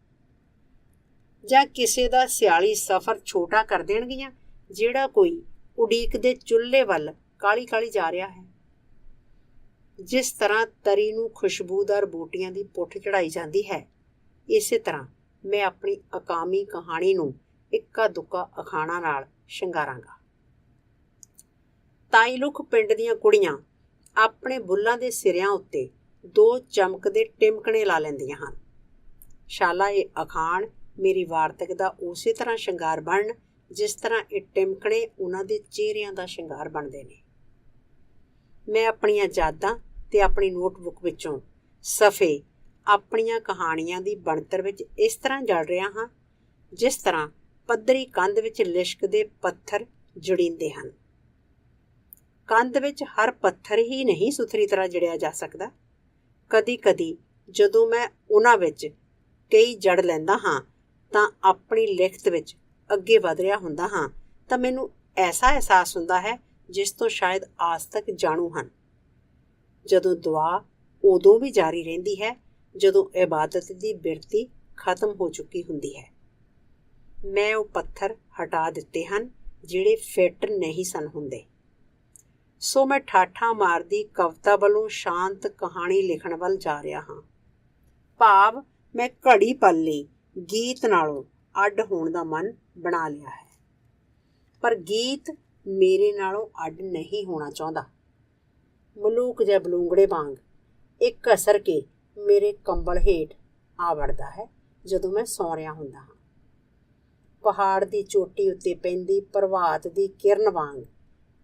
ਜਾਂ ਕਿਸੇ ਦਾ ਸਿਆਲੀ ਸਫ਼ਰ ਛੋਟਾ ਕਰ ਦੇਣਗੀਆਂ ਜਿਹੜਾ ਕੋਈ ਉਡੀਕ ਦੇ ਚੁੱਲ੍ਹੇ ਵੱਲ ਕਾਹਲੀ ਕਾਹਲੀ ਜਾ ਰਿਹਾ ਹੈ। ਜਿਸ ਤਰ੍ਹਾਂ ਤਰੀ ਨੂੰ ਖੁਸ਼ਬੂਦਾਰ ਬੂਟੀਆਂ ਦੀ ਪੁੱਠ ਚੜ੍ਹਾਈ ਜਾਂਦੀ ਹੈ, ਇਸੇ ਤਰ੍ਹਾਂ ਮੈਂ ਆਪਣੀ ਅਕਾਮੀ ਕਹਾਣੀ ਨੂੰ ਇੱਕਾ ਦੁੱਕਾ ਅਖਾਣਾਂ ਨਾਲ ਸ਼ਿੰਗਾਰਾਂਗਾ। ਤਾਈਲੁਖ ਪਿੰਡ ਦੀਆਂ ਕੁੜੀਆਂ ਆਪਣੇ ਬੁੱਲ੍ਹਾਂ ਦੇ ਸਿਰਿਆਂ ਉੱਤੇ 2 ਚਮਕਦੇ ਟਿਮਕਣੇ ਲਾ ਲੈਂਦੀਆਂ ਹਨ। ਸ਼ਾਲਾ ਇਹ ਅਖਾਣ ਮੇਰੀ ਵਾਰਤਕ ਦਾ ਉਸੇ ਤਰ੍ਹਾਂ ਸ਼ਿੰਗਾਰ ਬਣਨ ਜਿਸ ਤਰ੍ਹਾਂ ਇਹ ਟਿਮਕਣੇ ਉਹਨਾਂ ਦੇ ਚਿਹਰਿਆਂ ਦਾ ਸ਼ਿੰਗਾਰ ਬਣਦੇ ਨੇ। ਮੈਂ ਆਪਣੀਆਂ ਯਾਦਾਂ ਅਤੇ ਆਪਣੀ ਨੋਟਬੁੱਕ ਵਿੱਚੋਂ ਸਫ਼ੇ ਆਪਣੀਆਂ ਕਹਾਣੀਆਂ ਦੀ ਬਣਤਰ ਵਿੱਚ ਇਸ ਤਰ੍ਹਾਂ ਜੜ ਰਿਹਾ ਹਾਂ ਜਿਸ ਤਰ੍ਹਾਂ ਪੱਧਰੀ ਕੰਧ ਵਿੱਚ ਲਿਸ਼ਕਦੇ ਪੱਥਰ ਜੁੜੀਂਦੇ ਹਨ। ਕੰਧ ਵਿੱਚ ਹਰ ਪੱਥਰ ਹੀ ਨਹੀਂ ਸੁਥਰੀ ਤਰ੍ਹਾਂ ਜੜਿਆ ਜਾ ਸਕਦਾ। ਕਦੀ ਕਦੀ ਜਦੋਂ ਮੈਂ ਉਹਨਾਂ ਵਿੱਚ ਕਈ ਜੜ ਲੈਂਦਾ ਹਾਂ ਤਾਂ ਆਪਣੀ ਲਿਖਤ ਵਿੱਚ ਅੱਗੇ ਵਧ ਰਿਹਾ ਹੁੰਦਾ ਹਾਂ ਤਾਂ ਮੈਨੂੰ ਐਸਾ ਅਹਿਸਾਸ ਹੁੰਦਾ ਹੈ ਜਿਸ ਤੋਂ ਸ਼ਾਇਦ ਆਜ ਤੱਕ ਜਾਣੂ ਹਨ। ਜਦੋਂ ਦੁਆ ਉਦੋਂ ਵੀ ਜਾਰੀ ਰਹਿੰਦੀ ਹੈ ਜਦੋਂ ਇਬਾਦਤ ਦੀ ਬਿਰਤੀ ਖਤਮ ਹੋ ਚੁੱਕੀ ਹੁੰਦੀ ਹੈ। ਮੈਂ ਉਹ ਪੱਥਰ ਹਟਾ ਦਿੱਤੇ ਹਨ ਜਿਹੜੇ ਫਿੱਟ ਨਹੀਂ ਸਨ ਹੁੰਦੇ। ਸੋ ਮੈਂ ਠਾਠਾਂ ਮਾਰਦੀ ਕਵਿਤਾ ਵੱਲੋਂ ਸ਼ਾਂਤ ਕਹਾਣੀ ਲਿਖਣ ਵੱਲ ਜਾ ਰਿਹਾ ਹਾਂ। ਭਾਵ ਮੈਂ ਘੜੀ ਪਲ ਲਈ ਗੀਤ ਨਾਲੋਂ ਅੱਡ ਹੋਣ ਦਾ ਮਨ ਬਣਾ ਲਿਆ ਹੈ, ਪਰ ਗੀਤ ਮੇਰੇ ਨਾਲੋਂ ਅੱਡ ਨਹੀਂ ਹੋਣਾ ਚਾਹੁੰਦਾ। ਮਲੂਕ ਜਾਂ ਬਲੂੰਗੜੇ ਵਾਂਗ ਇਹ ਘਸਰ ਕੇ ਮੇਰੇ ਕੰਬਲ ਹੇਠ ਆ ਵੜਦਾ ਹੈ ਜਦੋਂ ਮੈਂ ਸੌਂ ਰਿਹਾ ਹੁੰਦਾ ਹਾਂ। ਪਹਾੜ ਦੀ ਚੋਟੀ ਉੱਤੇ ਪੈਂਦੀ ਪ੍ਰਭਾਤ ਦੀ ਕਿਰਨ ਵਾਂਗ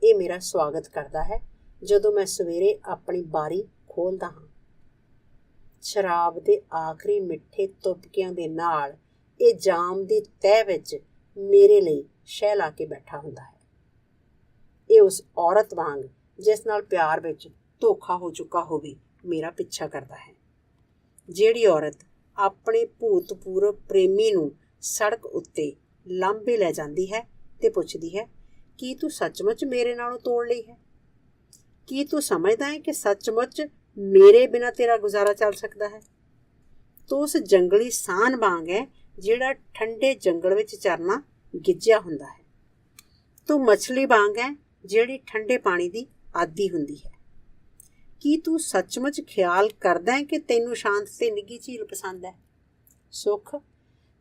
ਇਹ ਮੇਰਾ ਸਵਾਗਤ ਕਰਦਾ ਹੈ ਜਦੋਂ ਮੈਂ ਸਵੇਰੇ ਆਪਣੀ ਬਾਰੀ ਖੋਲ੍ਹਦਾ ਹਾਂ। ਸ਼ਰਾਬ ਦੇ ਆਖਰੀ ਮਿੱਠੇ ਤੁਪਕਿਆਂ ਦੇ ਨਾਲ ਇਹ ਜਾਮ ਦੀ ਤਹਿ ਵਿੱਚ ਮੇਰੇ ਲਈ ਸ਼ਹਿ ਲਾ ਕੇ ਬੈਠਾ ਹੁੰਦਾ ਹੈ। ਇਹ ਉਸ ਔਰਤ ਵਾਂਗ ਜਿਸ ਨਾਲ ਪਿਆਰ ਵਿੱਚ ਧੋਖਾ ਹੋ ਚੁੱਕਾ ਹੋਵੇ ਮੇਰਾ ਪਿੱਛਾ ਕਰਦਾ ਹੈ। ਜਿਹੜੀ ਔਰਤ ਆਪਣੇ ਭੂਤਪੂਰਵ ਪ੍ਰੇਮੀ ਨੂੰ ਸੜਕ ਉੱਤੇ ਲਾਂਭੇ ਲੈ ਜਾਂਦੀ ਹੈ ਅਤੇ ਪੁੱਛਦੀ ਹੈ, ਕੀ ਤੂੰ ਸੱਚਮੁੱਚ ਮੇਰੇ ਨਾਲੋਂ ਤੋੜ ਲਈ ਹੈ? ਕੀ ਤੂੰ ਸਮਝਦਾ ਹੈ ਕਿ ਸੱਚਮੁੱਚ ਮੇਰੇ ਬਿਨਾਂ ਤੇਰਾ ਗੁਜ਼ਾਰਾ ਚੱਲ ਸਕਦਾ ਹੈ? ਤੂੰ ਉਸ ਜੰਗਲੀ ਸਾਨ ਵਾਂਗ ਹੈ ਜਿਹੜਾ ਠੰਡੇ ਜੰਗਲ ਵਿੱਚ ਚਰਨਾ ਗਿੱਝਿਆ ਹੁੰਦਾ ਹੈ। ਤੂੰ ਮੱਛਲੀ ਵਾਂਗ ਹੈ ਜਿਹੜੀ ਠੰਡੇ ਪਾਣੀ ਦੀ ਆਦੀ ਹੁੰਦੀ ਹੈ। ਕੀ ਤੂੰ ਸੱਚਮੁੱਚ ਖਿਆਲ ਕਰਦਾ ਹੈ ਕਿ ਤੈਨੂੰ ਸ਼ਾਂਤ ਅਤੇ ਨਿੱਘੀ ਝੀਲ ਪਸੰਦ ਹੈ? ਸੁੱਖ,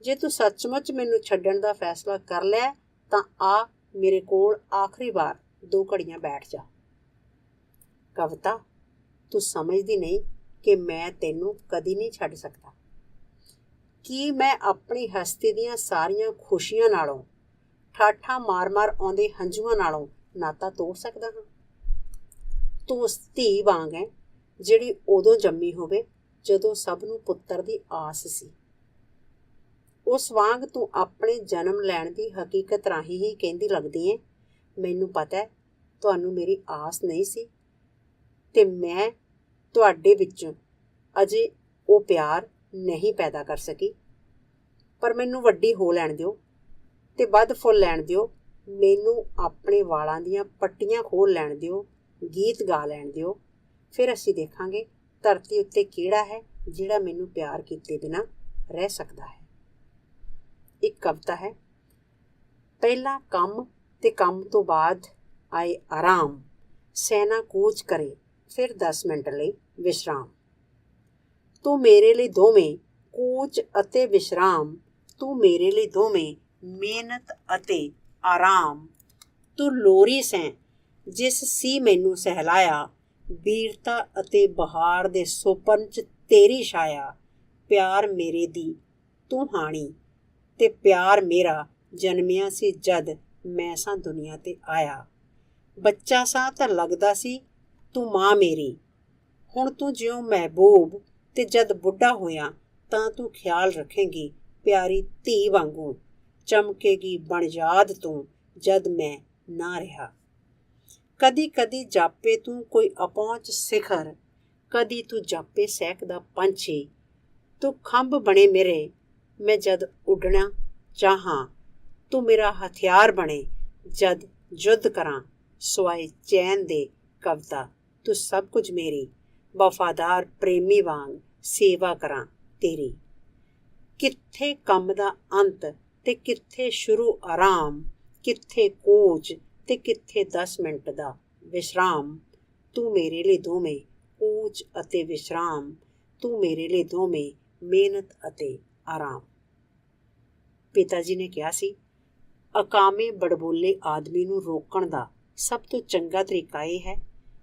ਜੇ ਤੂੰ ਸੱਚਮੁੱਚ ਮੈਨੂੰ ਛੱਡਣ ਦਾ ਫੈਸਲਾ ਕਰ ਲਿਆ ਤਾਂ ਆ ਮੇਰੇ ਕੋਲ ਆਖਰੀ ਵਾਰ 2 ਘੜੀਆਂ ਬੈਠ ਜਾ। ਕਵਿਤਾ ਤੂੰ ਸਮਝਦੀ ਨਹੀਂ ਕਿ ਮੈਂ ਤੈਨੂੰ ਕਦੀ ਨਹੀਂ ਛੱਡ ਸਕਦਾ। ਕੀ ਮੈਂ ਆਪਣੀ ਹਸਤੀ ਦੀਆਂ ਸਾਰੀਆਂ ਖੁਸ਼ੀਆਂ ਨਾਲੋਂ, ਠਾਠਾਂ ਮਾਰ-ਮਾਰ ਆਉਂਦੇ ਹੰਝੂਆਂ ਨਾਲੋਂ ਨਾਤਾ ਤੋੜ ਸਕਦਾ ਹਾਂ? ਤੂੰ ਉਸ ਧੀ ਵਾਂਗ ਹੈ ਜਿਹੜੀ ਉਦੋਂ ਜੰਮੀ ਹੋਵੇ ਜਦੋਂ ਸਭ ਨੂੰ ਪੁੱਤਰ ਦੀ ਆਸ ਸੀ। ਉਸ ਵਾਂਗ ਤੂੰ ਆਪਣੇ ਜਨਮ ਲੈਣ ਦੀ ਹਕੀਕਤ ਰਾਹੀਂ ਹੀ ਕਹਿੰਦੀ ਲੱਗਦੀ ਹੈ, ਮੈਨੂੰ ਪਤਾ ਹੈ ਤੁਹਾਨੂੰ ਮੇਰੀ ਆਸ ਨਹੀਂ ਸੀ ਤੇ ਮੈਂ ਤੁਹਾਡੇ ਵਿੱਚੋਂ ਅਜੇ ਉਹ ਪਿਆਰ ਨਹੀਂ ਪੈਦਾ ਕਰ ਸਕੀ, ਪਰ ਮੈਨੂੰ ਵੱਡੀ ਹੋ ਲੈਣ ਦਿਓ ਤੇ ਵੱਧ ਫੁੱਲ ਲੈਣ ਦਿਓ। ਮੈਨੂੰ ਆਪਣੇ ਵਾਲਾਂ ਦੀਆਂ ਪੱਟੀਆਂ ਖੋਲ੍ਹ ਲੈਣ ਦਿਓ, ਗੀਤ ਗਾ ਲੈਣ ਦਿਓ। ਫਿਰ ਅਸੀਂ ਦੇਖਾਂਗੇ ਧਰਤੀ ਉੱਤੇ ਕਿਹੜਾ ਹੈ ਜਿਹੜਾ ਮੈਨੂੰ ਪਿਆਰ ਕੀਤੇ ਬਿਨਾਂ ਰਹਿ ਸਕਦਾ ਹੈ। ਇੱਕ ਕਵਿਤਾ ਹੈ, ਪਹਿਲਾਂ ਕੰਮ ਤੇ ਕੰਮ ਤੋਂ ਬਾਅਦ ਆਏ ਆਰਾਮ, ਸੈਨਾ ਕੂਚ ਕਰੇ ਫਿਰ 10 ਮਿੰਟ ਲਈ ਵਿਸ਼ਰਾਮ। ਤੂੰ ਮੇਰੇ ਲਈ ਦੋਵੇਂ ਕੂਚ ਅਤੇ ਵਿਸ਼ਰਾਮ, ਤੂੰ ਮੇਰੇ ਲਈ ਦੋਵੇਂ ਮਿਹਨਤ ਅਤੇ ਆਰਾਮ। ਤੂੰ ਲੋਰੀ ਸੈਂ ਜਿਸ ਸੀ ਮੈਨੂੰ ਸਹਿਲਾਇਆ, ਵੀਰਤਾ ਅਤੇ ਬਹਾਰ ਦੇ ਸੁਪਨ 'ਚ ਤੇਰੀ ਛਾਇਆ। ਪਿਆਰ ਮੇਰੇ ਦੀ ਤੂੰ ਹਾਣੀ ਤੇ ਪਿਆਰ ਮੇਰਾ ਜਨਮਿਆ ਸੀ ਜਦ ਮੈਂ ਸਾਂ ਦੁਨੀਆ 'ਤੇ ਆਇਆ। ਬੱਚਾ ਸਾਂ ਤਾਂ ਲੱਗਦਾ ਸੀ ਤੂੰ ਮਾਂ ਮੇਰੀ, ਹੁਣ ਤੂੰ ਜਿਉਂ ਮਹਿਬੂਬ ਤੇ ਜਦ ਬੁੱਢਾ ਹੋਇਆ ਤਾਂ ਤੂੰ ਖਿਆਲ ਰੱਖੇਂਗੀ ਪਿਆਰੀ ਧੀ ਵਾਂਗੂ, ਚਮਕੇਗੀ ਬਣ ਯਾਦ ਤੂੰ ਜਦ ਮੈਂ ਨਾ ਰਿਹਾ। ਕਦੀ ਕਦੀ ਜਾਪੇ ਤੂੰ ਕੋਈ ਅਪਹੁੰਚ ਸਿਖਰ, ਕਦੀ ਤੂੰ ਜਾਪੇ ਸਹਿਕਦਾ ਪੰਛੀ। ਤੂੰ ਖੰਭ ਬਣੇ ਮੇਰੇ ਮੈਂ ਜਦ ਉੱਡਣਾ ਚਾਹਾਂ, ਤੂੰ ਮੇਰਾ ਹਥਿਆਰ ਬਣੇ ਜਦ ਯੁੱਧ ਕਰਾਂ। ਸਵਾਏ ਚੈਨ ਦੇ ਕਵਿਤਾ ਤੂੰ ਸਭ ਕੁਝ ਮੇਰੀ, ਵਫਾਦਾਰ ਪ੍ਰੇਮੀ ਵਾਂਗ ਸੇਵਾ ਕਰਾਂ ਤੇਰੀ। ਕਿੱਥੇ ਕੰਮ ਦਾ ਅੰਤ ਤੇ ਕਿੱਥੇ ਸ਼ੁਰੂ ਆਰਾਮ, ਕਿੱਥੇ ਕੋਚ ਤੇ ਕਿੱਥੇ 10 ਮਿੰਟ ਦਾ ਵਿਸ਼ਰਾਮ। ਤੂੰ ਮੇਰੇ ਲਈ ਦੋਵੇਂ ਕੋਚ ਅਤੇ ਵਿਸ਼ਰਾਮ, ਤੂੰ ਮੇਰੇ ਲਈ ਦੋਵੇਂ ਮਿਹਨਤ ਅਤੇ ਆਰਾਮ। ਪਿਤਾ ਜੀ ਨੇ ਕਿਹਾ ਸੀ, ਅਕਾਮੇ ਬੜਬੋਲੇ ਆਦਮੀ ਨੂੰ ਰੋਕਣ ਦਾ ਸਭ ਤੋਂ ਚੰਗਾ ਤਰੀਕਾ ਇਹ ਹੈ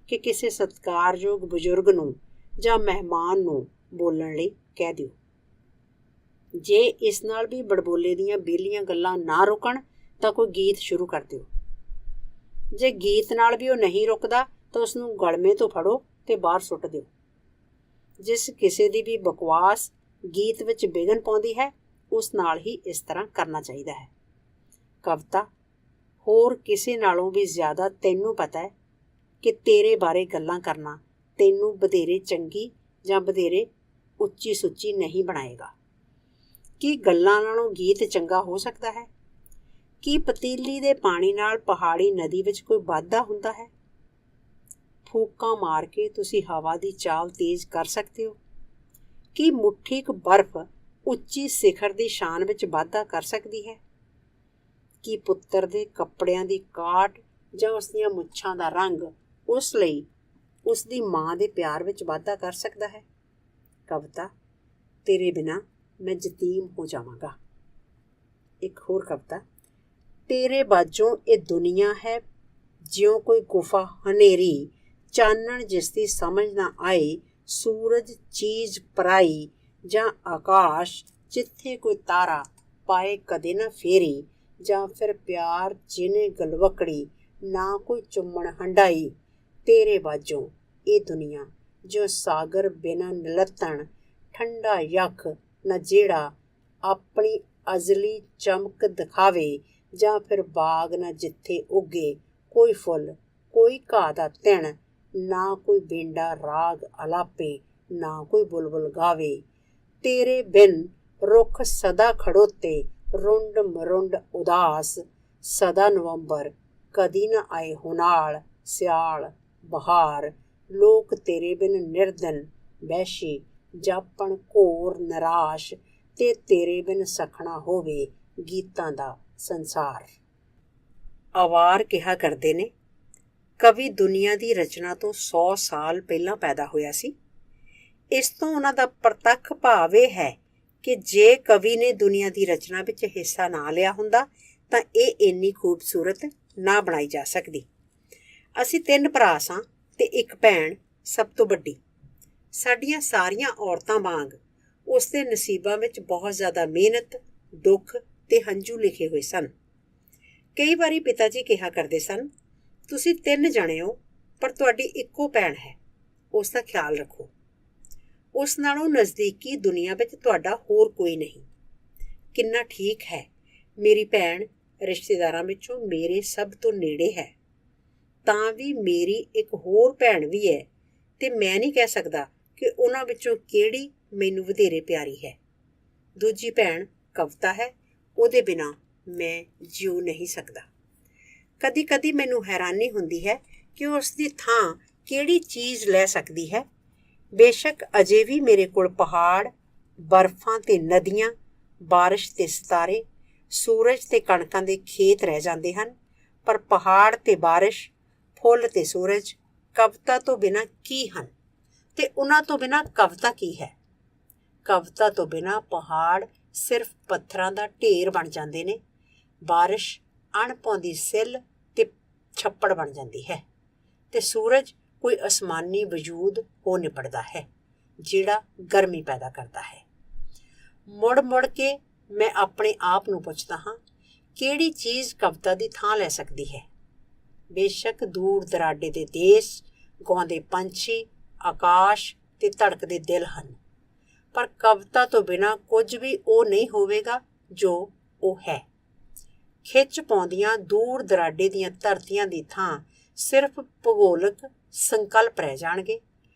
ਕਿ ਕਿਸੇ ਸਤਿਕਾਰਯੋਗ ਬਜ਼ੁਰਗ ਨੂੰ ਜਾਂ ਮਹਿਮਾਨ ਨੂੰ ਬੋਲਣ ਲਈ ਕਹਿ ਦਿਓ। ਜੇ ਇਸ ਨਾਲ ਵੀ ਬੜਬੋਲੇ ਦੀਆਂ ਵਿਹਲੀਆਂ ਗੱਲਾਂ ਨਾ ਰੁਕਣ ਤਾਂ ਕੋਈ ਗੀਤ ਸ਼ੁਰੂ ਕਰ ਦਿਓ। ਜੇ ਗੀਤ ਨਾਲ ਵੀ ਉਹ ਨਹੀਂ ਰੁਕਦਾ ਤਾਂ ਉਸਨੂੰ ਗਲਮੇ ਤੋਂ ਫੜੋ ਤੇ ਬਾਹਰ ਸੁੱਟ ਦਿਓ। ਜਿਸ ਕਿਸੇ ਦੀ ਵੀ ਬਕਵਾਸ ਗੀਤ ਵਿੱਚ ਵਿਘਨ ਪਾਉਂਦੀ ਹੈ ਉਸ ਨਾਲ ਹੀ ਇਸ ਤਰ੍ਹਾਂ ਕਰਨਾ ਚਾਹੀਦਾ ਹੈ। ਕਵਿਤਾ, ਹੋਰ ਕਿਸੇ ਨਾਲੋਂ ਵੀ ਜ਼ਿਆਦਾ ਤੈਨੂੰ ਪਤਾ ਹੈ ਕਿ ਤੇਰੇ ਬਾਰੇ ਗੱਲਾਂ ਕਰਨਾ ਤੈਨੂੰ ਵਧੇਰੇ ਚੰਗੀ ਜਾਂ ਵਧੇਰੇ ਉੱਚੀ ਸੁੱਚੀ ਨਹੀਂ ਬਣਾਏਗਾ। ਕੀ ਗੱਲਾਂ ਨਾਲੋਂ ਗੀਤ ਚੰਗਾ ਹੋ ਸਕਦਾ ਹੈ? ਕੀ ਪਤੀਲੀ ਦੇ ਪਾਣੀ ਨਾਲ ਪਹਾੜੀ ਨਦੀ ਵਿੱਚ ਕੋਈ ਵਾਧਾ ਹੁੰਦਾ ਹੈ? ਫੂਕਾਂ ਮਾਰ ਕੇ ਤੁਸੀਂ ਹਵਾ ਦੀ ਚਾਲ ਤੇਜ਼ ਕਰ ਸਕਦੇ ਹੋ? ਕੀ ਮੁੱਠੀ ਕੁ ਬਰਫ਼ ਉੱਚੀ ਸਿਖਰ ਦੀ ਸ਼ਾਨ ਵਿੱਚ ਵਾਧਾ ਕਰ ਸਕਦੀ ਹੈ? ਕੀ ਪੁੱਤਰ ਦੇ ਕੱਪੜਿਆਂ ਦੀ ਕਾਟ ਜਾਂ ਉਸ ਦੀਆਂ ਮੁੱਛਾਂ ਦਾ ਰੰਗ ਉਸ ਲਈ ਉਸ ਦੀ ਮਾਂ ਦੇ ਪਿਆਰ ਵਿੱਚ ਵਾਧਾ ਕਰ ਸਕਦਾ ਹੈ? ਕਵਿਤਾ, ਤੇਰੇ ਬਿਨਾਂ ਮੈਂ ਯਤੀਮ ਹੋ ਜਾਵਾਂਗਾ। ਇੱਕ ਹੋਰ ਕਵਿਤਾ, ਤੇਰੇ ਬਾਝੋਂ ਇਹ ਦੁਨੀਆ ਹੈ ਜਿਉਂ ਕੋਈ ਗੁਫਾ ਹਨੇਰੀ, ਚਾਨਣ ਜਿਸ ਦੀ ਸਮਝ ਨਾ ਆਏ, ਸੂਰਜ ਚੀਜ਼ ਪਰਾਈ ਜਾਂ ਆਕਾਸ਼ ਜਿੱਥੇ ਕੋਈ ਤਾਰਾ ਪਾਏ ਕਦੇ ਨਾ ਫੇਰੀ, ਜਾਂ ਫਿਰ ਪਿਆਰ ਜਿਹਨੇ ਗਲਵਕੜੀ ਨਾ ਕੋਈ ਚੁੰਮਣ ਹੰਡਾਈ। ਤੇਰੇ ਬਾਝੋਂ ਇਹ ਦੁਨੀਆ ਜੋ ਸਾਗਰ ਬਿਨਾਂ ਨਿਲੱਤਣ, ਠੰਡਾ ਯੱਖ ਨਾ ਜਿਹੜਾ ਆਪਣੀ ਅਜ਼ਲੀ ਚਮਕ ਦਿਖਾਵੇ, ਜਾਂ ਫਿਰ ਬਾਗ ਨਾ ਜਿੱਥੇ ਉੱਗੇ ਕੋਈ ਫੁੱਲ, ਕੋਈ ਘਾਹ ਦਾ ਤਿਣ, ਨਾ ਕੋਈ ਬੇਂਡਾ ਰਾਗ ਅਲਾਪੇ, ਨਾ ਕੋਈ ਬੁਲਬੁਲ ਗਾਵੇ। ਤੇਰੇ ਬਿਨ ਰੁੱਖ ਸਦਾ ਖੜੋਤੇ, ਰੁੰਡ ਮਰੁੰਡ ਉਦਾਸ, ਸਦਾ ਨਵੰਬਰ ਕਦੀ ਨਾ ਆਏ ਹੁਨਾਲ, ਸਿਆਲ ਬਹਾਰ। ਲੋਕ ਤੇਰੇ ਬਿਨ ਨਿਰਦਨ ਵਹਿਸ਼ੀ, ਜਾਪਣ ਘੋਰ ਨਿਰਾਸ਼, ਤੇ ਤੇਰੇ ਬਿਨ ਸਖਣਾ ਹੋਵੇ ਗੀਤਾਂ ਦਾ ਸੰਸਾਰ। ਅਵਾਰ ਕਿਹਾ ਕਰਦੇ ਨੇ, ਕਵੀ ਦੁਨੀਆ ਦੀ ਰਚਨਾ ਤੋਂ 100 ਸਾਲ ਪਹਿਲਾਂ ਪੈਦਾ ਹੋਇਆ ਸੀ। ਇਸ ਤੋਂ ਉਹਨਾਂ ਦਾ ਪ੍ਰਤੱਖ ਭਾਵ ਇਹ ਹੈ ਕਿ ਜੇ ਕਵੀ ਨੇ ਦੁਨੀਆ ਦੀ ਰਚਨਾ ਵਿੱਚ ਹਿੱਸਾ ਨਾ ਲਿਆ ਹੁੰਦਾ ਤਾਂ ਇਹ ਇੰਨੀ ਖੂਬਸੂਰਤ ਨਾ ਬਣਾਈ ਜਾ ਸਕਦੀ। ਅਸੀਂ 3 ਭਰਾ ਸਾਂ ਤੇ 1 ਭੈਣ ਸਭ ਤੋਂ ਵੱਡੀ। ਸਾਡੀਆਂ ਸਾਰੀਆਂ ਔਰਤਾਂ ਵਾਂਗ ਉਸ ਦੇ ਨਸੀਬਾਂ ਵਿੱਚ ਬਹੁਤ ਜ਼ਿਆਦਾ ਮਿਹਨਤ, ਦੁੱਖ ਤੇ ਹੰਝੂ ਲਿਖੇ ਹੋਏ ਸਨ। ਕਈ ਵਾਰੀ ਪਿਤਾ ਜੀ ਕਿਹਾ ਕਰਦੇ ਸਨ, ਤੁਸੀਂ 3 ਜਣੇ ਹੋ ਪਰ ਤੁਹਾਡੀ ਇੱਕੋ ਭੈਣ ਹੈ, ਉਸ ਦਾ ਖਿਆਲ ਰੱਖੋ। ਉਸ ਨਾਲੋਂ ਨਜ਼ਦੀਕੀ ਦੁਨੀਆ ਵਿੱਚ ਤੁਹਾਡਾ ਹੋਰ ਕੋਈ ਨਹੀਂ। ਕਿੰਨਾ ਠੀਕ ਹੈ, ਮੇਰੀ ਭੈਣ ਰਿਸ਼ਤੇਦਾਰਾਂ ਵਿੱਚੋਂ ਮੇਰੇ ਸਭ ਤੋਂ ਨੇੜੇ ਹੈ। ਤਾਂ ਵੀ ਮੇਰੀ ਇੱਕ ਹੋਰ ਭੈਣ ਵੀ ਹੈ ਤੇ ਮੈਂ ਨਹੀਂ ਕਹਿ ਸਕਦਾ ਕਿ ਉਹਨਾਂ ਵਿੱਚੋਂ ਕਿਹੜੀ ਮੈਨੂੰ ਵਧੇਰੇ ਪਿਆਰੀ ਹੈ। ਦੂਜੀ ਭੈਣ ਕਵਿਤਾ ਹੈ, ਉਹਦੇ ਬਿਨਾਂ ਮੈਂ ਜਿਉ ਨਹੀਂ ਸਕਦਾ। ਕਦੀ ਕਦੀ ਮੈਨੂੰ ਹੈਰਾਨੀ ਹੁੰਦੀ ਹੈ ਕਿ ਉਸ ਦੀ ਥਾਂ ਕਿਹੜੀ ਚੀਜ਼ ਲੈ ਸਕਦੀ ਹੈ। ਬੇਸ਼ੱਕ ਅਜੇ ਵੀ ਮੇਰੇ ਕੋਲ ਪਹਾੜ, ਬਰਫਾਂ ਤੇ ਨਦੀਆਂ, ਬਾਰਿਸ਼ ਤੇ ਸਿਤਾਰੇ, ਸੂਰਜ ਤੇ ਕਣਕਾਂ ਦੇ ਖੇਤ ਰਹਿ ਜਾਂਦੇ ਹਨ, ਪਰ ਪਹਾੜ ਤੇ ਬਾਰਿਸ਼, ਫੁੱਲ ਤੇ ਸੂਰਜ ਕਵਿਤਾ ਤੋਂ ਬਿਨਾਂ ਕੀ ਹਨ ਤੇ ਉਹਨਾਂ ਤੋਂ ਬਿਨਾਂ ਕਵਿਤਾ ਕੀ ਹੈ। ਕਵਿਤਾ ਤੋਂ ਬਿਨਾਂ ਪਹਾੜ ਸਿਰਫ ਪੱਥਰਾਂ ਦਾ ਢੇਰ ਬਣ ਜਾਂਦੇ ਨੇ, ਬਾਰਿਸ਼ ਅਣਪਾਉਂਦੀ ਸਿੱਲ ਤੇ ਛੱਪੜ ਬਣ ਜਾਂਦੀ ਹੈ ਤੇ ਸੂਰਜ ਕੋਈ ਅਸਮਾਨੀ ਵਜੂਦ ਹੋ ਨਿਬੜਦਾ ਹੈ ਜਿਹੜਾ ਗਰਮੀ ਪੈਦਾ ਕਰਦਾ ਹੈ। ਮੁੜ ਮੁੜ ਕੇ ਮੈਂ ਆਪਣੇ ਆਪ ਨੂੰ ਪੁੱਛਦਾ ਹਾਂ, ਕਿਹੜੀ ਚੀਜ਼ ਕਵਿਤਾ ਦੀ ਥਾਂ ਲੈ ਸਕਦੀ ਹੈ। ਬੇਸ਼ੱਕ ਦੂਰ ਦਰਾਡੇ ਦੇ ਦੇਸ਼, ਗਾਉਂਦੇ ਪੰਛੀ, ਆਕਾਸ਼ ਤੇ ਧੜਕਦੇ ਦਿਲ ਹਨ, ਪਰ ਕਵਿਤਾ ਤੋਂ ਬਿਨਾਂ ਕੁਝ ਵੀ ਉਹ ਨਹੀਂ ਹੋਵੇਗਾ ਜੋ ਉਹ ਹੈ। ਖਿੱਚ ਪਾਉਂਦੀਆਂ ਦੂਰ ਦਰਾਡੇ ਦੀਆਂ ਧਰਤੀਆਂ ਦੀ ਥਾਂ ਸਿਰਫ ਭੂਗੋਲਿਕ ਸੰਕਲਪ ਰਹਿ ਜਾਣਗੇ।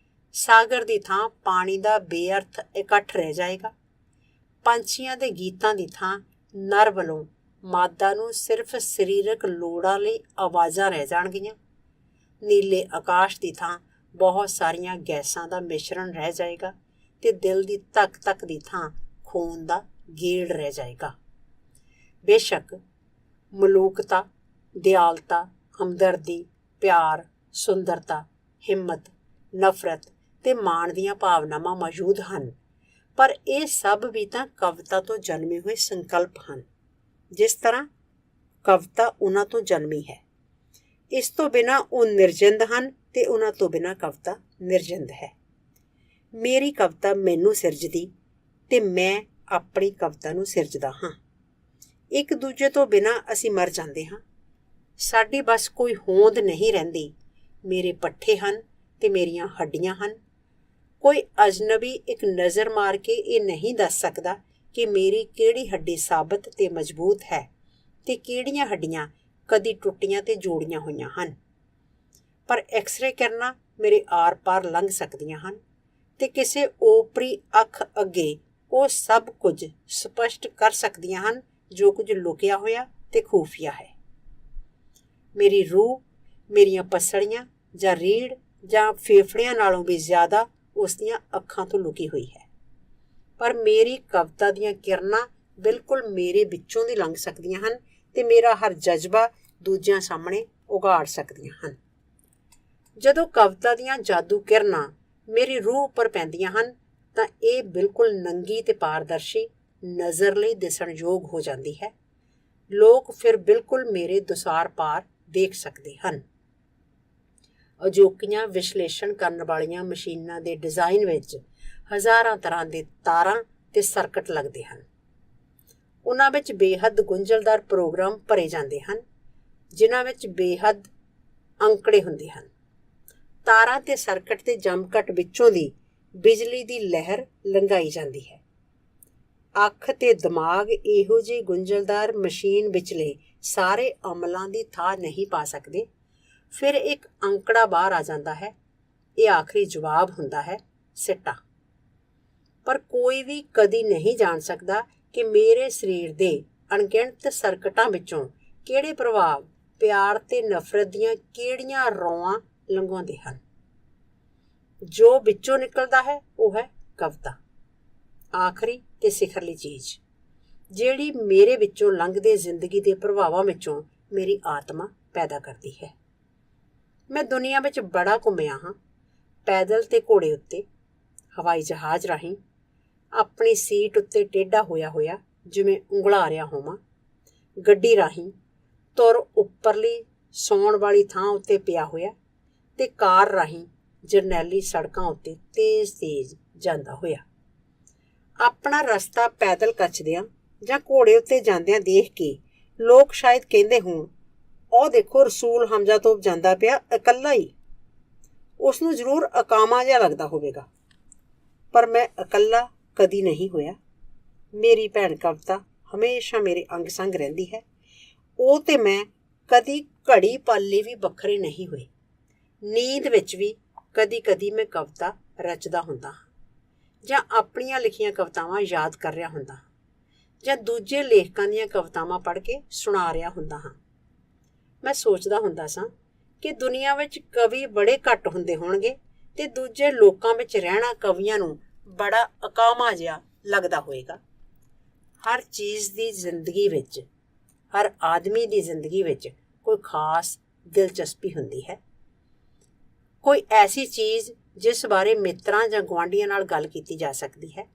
ਸਾਗਰ ਦੀ ਥਾਂ ਪਾਣੀ ਦਾ ਬੇਅਰਥ ਇਕੱਠ ਰਹਿ ਜਾਏਗਾ। ਪੰਛੀਆਂ ਦੇ ਗੀਤਾਂ ਦੀ ਥਾਂ ਨਰ ਵੱਲੋਂ ਮਾਦਾ ਨੂੰ ਸਿਰਫ ਸਰੀਰਕ ਲੋੜਾਂ ਲਈ ਆਵਾਜ਼ਾਂ ਰਹਿ ਜਾਣਗੀਆਂ। ਨੀਲੇ ਆਕਾਸ਼ ਦੀ ਥਾਂ ਬਹੁਤ ਸਾਰੀਆਂ ਗੈਸਾਂ ਦਾ ਮਿਸ਼ਰਣ ਰਹਿ ਜਾਏਗਾ ਤੇ ਦਿਲ ਦੀ ਧੱਕ ਧੱਕ ਦੀ ਥਾਂ ਖੂਨ ਦਾ ਗੇੜ ਰਹਿ ਜਾਏਗਾ। ਬੇਸ਼ੱਕ ਮਲੂਕਤਾ, ਦਿਆਲਤਾ, ਹਮਦਰਦੀ, ਪਿਆਰ, ਸੁੰਦਰਤਾ, ਹਿੰਮਤ, ਨਫ਼ਰਤ ਤੇ ਮਾਣ ਦੀਆਂ ਭਾਵਨਾਵਾਂ ਮੌਜੂਦ ਹਨ, ਪਰ ਇਹ ਸਭ ਵੀ ਤਾਂ ਕਵਿਤਾ ਤੋਂ ਜਨਮੇ ਹੋਏ ਸੰਕਲਪ ਹਨ, ਜਿਸ ਤਰ੍ਹਾਂ ਕਵਿਤਾ ਉਹਨਾਂ ਤੋਂ ਜਨਮੀ ਹੈ। ਇਸ ਤੋਂ ਬਿਨਾਂ ਉਹ ਨਿਰਜਿੰਦ ਹਨ ਤੇ ਉਹਨਾਂ ਤੋਂ ਬਿਨਾਂ ਕਵਿਤਾ ਨਿਰਜਿੰਦ ਹੈ। ਮੇਰੀ ਕਵਿਤਾ ਮੈਨੂੰ ਸਿਰਜਦੀ ਤੇ ਮੈਂ ਆਪਣੀ ਕਵਿਤਾ ਨੂੰ ਸਿਰਜਦਾ ਹਾਂ। ਇੱਕ ਦੂਜੇ ਤੋਂ ਬਿਨਾਂ ਅਸੀਂ ਮਰ ਜਾਂਦੇ ਹਾਂ। ਸਾਡੀ ਬਸ ਕੋਈ ਹੋਂਦ ਨਹੀਂ ਰਹਿੰਦੀ। ਮੇਰੇ ਪੱਠੇ ਹਨ ਤੇ ਮੇਰੀਆਂ ਹੱਡੀਆਂ ਹਨ। ਕੋਈ ਅਜਨਬੀ ਇੱਕ ਨਜ਼ਰ ਮਾਰ ਕੇ ਇਹ ਨਹੀਂ ਦੱਸ ਸਕਦਾ ਕਿ ਮੇਰੀ ਕਿਹੜੀ ਹੱਡੀ ਸਾਬਤ ਤੇ ਮਜ਼ਬੂਤ ਹੈ ਤੇ ਕਿਹੜੀਆਂ ਹੱਡੀਆਂ ਕਦੀ ਟੁੱਟੀਆਂ ਤੇ ਜੋੜੀਆਂ ਹੋਈਆਂ ਹਨ। ਪਰ ਐਕਸਰੇ ਕਿਰਨਾਂ ਮੇਰੇ ਆਰ ਪਾਰ ਲੰਘ ਸਕਦੀਆਂ ਹਨ ਤੇ ਕਿਸੇ ਓਪਰੀ ਅੱਖ ਅੱਗੇ ਉਹ ਸਭ ਕੁਝ ਸਪਸ਼ਟ ਕਰ ਸਕਦੀਆਂ ਹਨ ਜੋ ਕੁਝ ਲੁਕਿਆ ਹੋਇਆ ਤੇ ਖੂਫੀਆ ਹੈ। ਮੇਰੀ ਰੂਹ, ਮੇਰੀਆਂ ਪਸਲੀਆਂ ਜਾਂ ਰੀੜ੍ਹ ਜਾਂ ਫੇਫੜਿਆਂ ਨਾਲੋਂ ਵੀ ਜ਼ਿਆਦਾ ਉਸ ਦੀਆਂ ਅੱਖਾਂ ਤੋਂ ਲੁਕੀ ਹੋਈ ਹੈ। ਪਰ ਮੇਰੀ ਕਵਿਤਾ ਦੀਆਂ ਕਿਰਨਾਂ ਬਿਲਕੁਲ ਮੇਰੇ ਵਿੱਚੋਂ ਦੀ ਲੰਘ ਸਕਦੀਆਂ ਹਨ ਤੇ ਮੇਰਾ ਹਰ ਜਜ਼ਬਾ ਦੂਜਿਆਂ ਸਾਹਮਣੇ ਉਘਾੜ ਸਕਦੀਆਂ ਹਨ। ਜਦੋਂ ਕਵਿਤਾ ਦੀਆਂ ਜਾਦੂ ਕਿਰਨਾਂ ਮੇਰੀ ਰੂਹ ਉੱਪਰ ਪੈਂਦੀਆਂ ਹਨ ਤਾਂ ਇਹ ਬਿਲਕੁਲ ਨੰਗੀ ਤੇ ਪਾਰਦਰਸ਼ੀ ਨਜ਼ਰ ਲਈ ਦਿਸਣਯੋਗ ਹੋ ਜਾਂਦੀ ਹੈ। ਲੋਕ ਫਿਰ ਬਿਲਕੁਲ ਮੇਰੇ ਦੁਸਾਰ ਪਾਰ ਦੇਖ ਸਕਦੇ ਹਨ। ਅਜੋਕੀਆਂ ਵਿਸ਼ਲੇਸ਼ਣ ਕਰਨ ਵਾਲੀਆਂ ਮਸ਼ੀਨਾਂ ਦੇ ਡਿਜ਼ਾਈਨ ਵਿੱਚ ਹਜ਼ਾਰਾਂ ਤਰ੍ਹਾਂ ਦੇ ਤਾਰਾਂ ਤੇ ਸਰਕਟ ਲੱਗਦੇ ਹਨ। ਉਹਨਾਂ ਵਿੱਚ ਬੇਹੱਦ ਗੁੰਝਲਦਾਰ ਪ੍ਰੋਗਰਾਮ ਭਰੇ ਜਾਂਦੇ ਹਨ, ਜਿਨ੍ਹਾਂ ਵਿੱਚ ਬੇਹੱਦ ਅੰਕੜੇ ਹੁੰਦੇ ਹਨ। ਤਾਰਾਂ ਤੇ ਸਰਕਟ ਦੇ ਜਮਘਟ ਵਿੱਚੋਂ ਦੀ ਬਿਜਲੀ ਦੀ ਲਹਿਰ ਲੰਘਾਈ ਜਾਂਦੀ ਹੈ। ਅੱਖ ਤੇ ਦਿਮਾਗ ਇਹੋ ਜਿਹੀ ਗੁੰਝਲਦਾਰ ਮਸ਼ੀਨ ਵਿਚਲੇ ਸਾਰੇ ਅਮਲਾਂ ਦੀ ਥਾਂ ਨਹੀਂ ਪਾ ਸਕਦੇ। ਫਿਰ ਇੱਕ ਅੰਕੜਾ ਬਾਹਰ ਆ ਜਾਂਦਾ ਹੈ। ਇਹ ਆਖਰੀ ਜਵਾਬ ਹੁੰਦਾ ਹੈ, ਸਿੱਟਾ। ਪਰ ਕੋਈ ਵੀ ਕਦੀ ਨਹੀਂ ਜਾਣ ਸਕਦਾ ਕਿ ਮੇਰੇ ਸਰੀਰ ਦੇ ਅਣਗਿਣਤ ਸਰਕਟਾਂ ਵਿੱਚੋਂ ਕਿਹੜੇ ਪ੍ਰਭਾਵ ਪਿਆਰ ਤੇ ਨਫ਼ਰਤ ਦੀਆਂ ਕਿਹੜੀਆਂ ਰੌਆਂ ਲੰਘਾਉਂਦੇ ਹਨ। ਜੋ ਵਿੱਚੋਂ ਨਿਕਲਦਾ ਹੈ ਉਹ ਹੈ ਕਵਿਤਾ, ਆਖਰੀ ਤੇ ਸਿਖਰਲੀ ਚੀਜ਼, ਜਿਹੜੀ ਮੇਰੇ ਵਿੱਚੋਂ ਲੰਘਦੇ ਜ਼ਿੰਦਗੀ ਦੇ ਪ੍ਰਭਾਵਾਂ ਵਿੱਚੋਂ ਮੇਰੀ ਆਤਮਾ ਪੈਦਾ ਕਰਦੀ ਹੈ। ਮੈਂ ਦੁਨੀਆ ਵਿੱਚ ਬੜਾ ਘੁੰਮਿਆ ਹਾਂ, ਪੈਦਲ ਤੇ ਘੋੜੇ ਉੱਤੇ, ਹਵਾਈ ਜਹਾਜ਼ ਰਾਹੀਂ, ਆਪਣੀ ਸੀਟ ਉੱਤੇ ਟੇਢਾ ਹੋਇਆ ਜਿਵੇਂ ਉਂਘਲਾ ਰਿਹਾ ਹੋਵਾਂ, ਗੱਡੀ ਰਾਹੀਂ, ਤੁਰ ਉੱਪਰਲੀ ਸੌਣ ਵਾਲੀ ਥਾਂ ਉੱਤੇ ਪਿਆ ਹੋਇਆ, ਤੇ ਕਾਰ ਰਾਹੀਂ ਜਰਨੈਲੀ ਸੜਕਾਂ ਉੱਤੇ ਤੇਜ਼ ਜਾਂਦਾ ਹੋਇਆ। ਆਪਣਾ ਰਸਤਾ ਪੈਦਲ ਕੱਛਦਿਆਂ ਜਾਂ ਘੋੜੇ ਉੱਤੇ ਜਾਂਦਿਆਂ ਦੇਖ ਕੇ ਲੋਕ ਸ਼ਾਇਦ ਕਹਿੰਦੇ ਹੋਣ, ਉਹ ਦੇਖੋ ਰਸੂਲ ਹਮਜ਼ਾ ਤੋਪ ਜਾਂਦਾ ਪਿਆ ਇਕੱਲਾ ਹੀ, ਉਸ ਨੂੰ ਜ਼ਰੂਰ ਅਕਾਮਾ ਜਿਹਾ ਲੱਗਦਾ ਹੋਵੇਗਾ। ਪਰ ਮੈਂ ਇਕੱਲਾ ਕਦੀ ਨਹੀਂ ਹੋਇਆ। ਮੇਰੀ ਭੈਣ ਕਵਿਤਾ ਹਮੇਸ਼ਾ ਮੇਰੇ ਅੰਗ ਸੰਗ ਰਹਿੰਦੀ ਹੈ। ਉਹ ਤੇ ਮੈਂ ਕਦੀ ਘੜੀ ਪਲ ਲਈ ਵੀ ਵੱਖਰੇ ਨਹੀਂ ਹੋਏ। ਨੀਂਦ ਵਿੱਚ ਵੀ ਕਦੀ ਮੈਂ ਕਵਿਤਾ ਰਚਦਾ ਹੁੰਦਾ ਹਾਂ, ਜਾਂ ਆਪਣੀਆਂ ਲਿਖੀਆਂ ਕਵਿਤਾਵਾਂ ਯਾਦ ਕਰ ਰਿਹਾ ਹੁੰਦਾ ਹਾਂ, ਜਾਂ ਦੂਜੇ ਲੇਖਕਾਂ ਦੀਆਂ ਕਵਿਤਾਵਾਂ ਪੜ੍ਹ ਕੇ ਸੁਣਾ ਰਿਹਾ ਹੁੰਦਾ ਹਾਂ। ਮੈਂ ਸੋਚਦਾ ਹੁੰਦਾ ਸਾਂ ਕਿ ਦੁਨੀਆ ਵਿੱਚ ਕਵੀ ਬੜੇ ਘੱਟ ਹੁੰਦੇ ਹੋਣਗੇ ਤੇ ਦੂਜੇ ਲੋਕਾਂ ਵਿੱਚ ਰਹਿਣਾ ਕਵੀਆਂ ਨੂੰ ਬੜਾ ਅਕਾਮਾ ਜਿਹਾ ਲੱਗਦਾ ਹੋਏਗਾ। ਹਰ ਚੀਜ਼ ਦੀ ਜ਼ਿੰਦਗੀ ਵਿੱਚ, ਹਰ ਆਦਮੀ ਦੀ ਜ਼ਿੰਦਗੀ ਵਿੱਚ ਕੋਈ ਖਾਸ ਦਿਲਚਸਪੀ ਹੁੰਦੀ ਹੈ। ਕੋਈ ਐਸੀ ਚੀਜ਼ ਜਿਸ ਬਾਰੇ ਮਿੱਤਰਾਂ ਜਾਂ ਗੁਆਂਢੀਆਂ ਨਾਲ ਗੱਲ ਕੀਤੀ ਜਾ ਸਕਦੀ ਹੈ।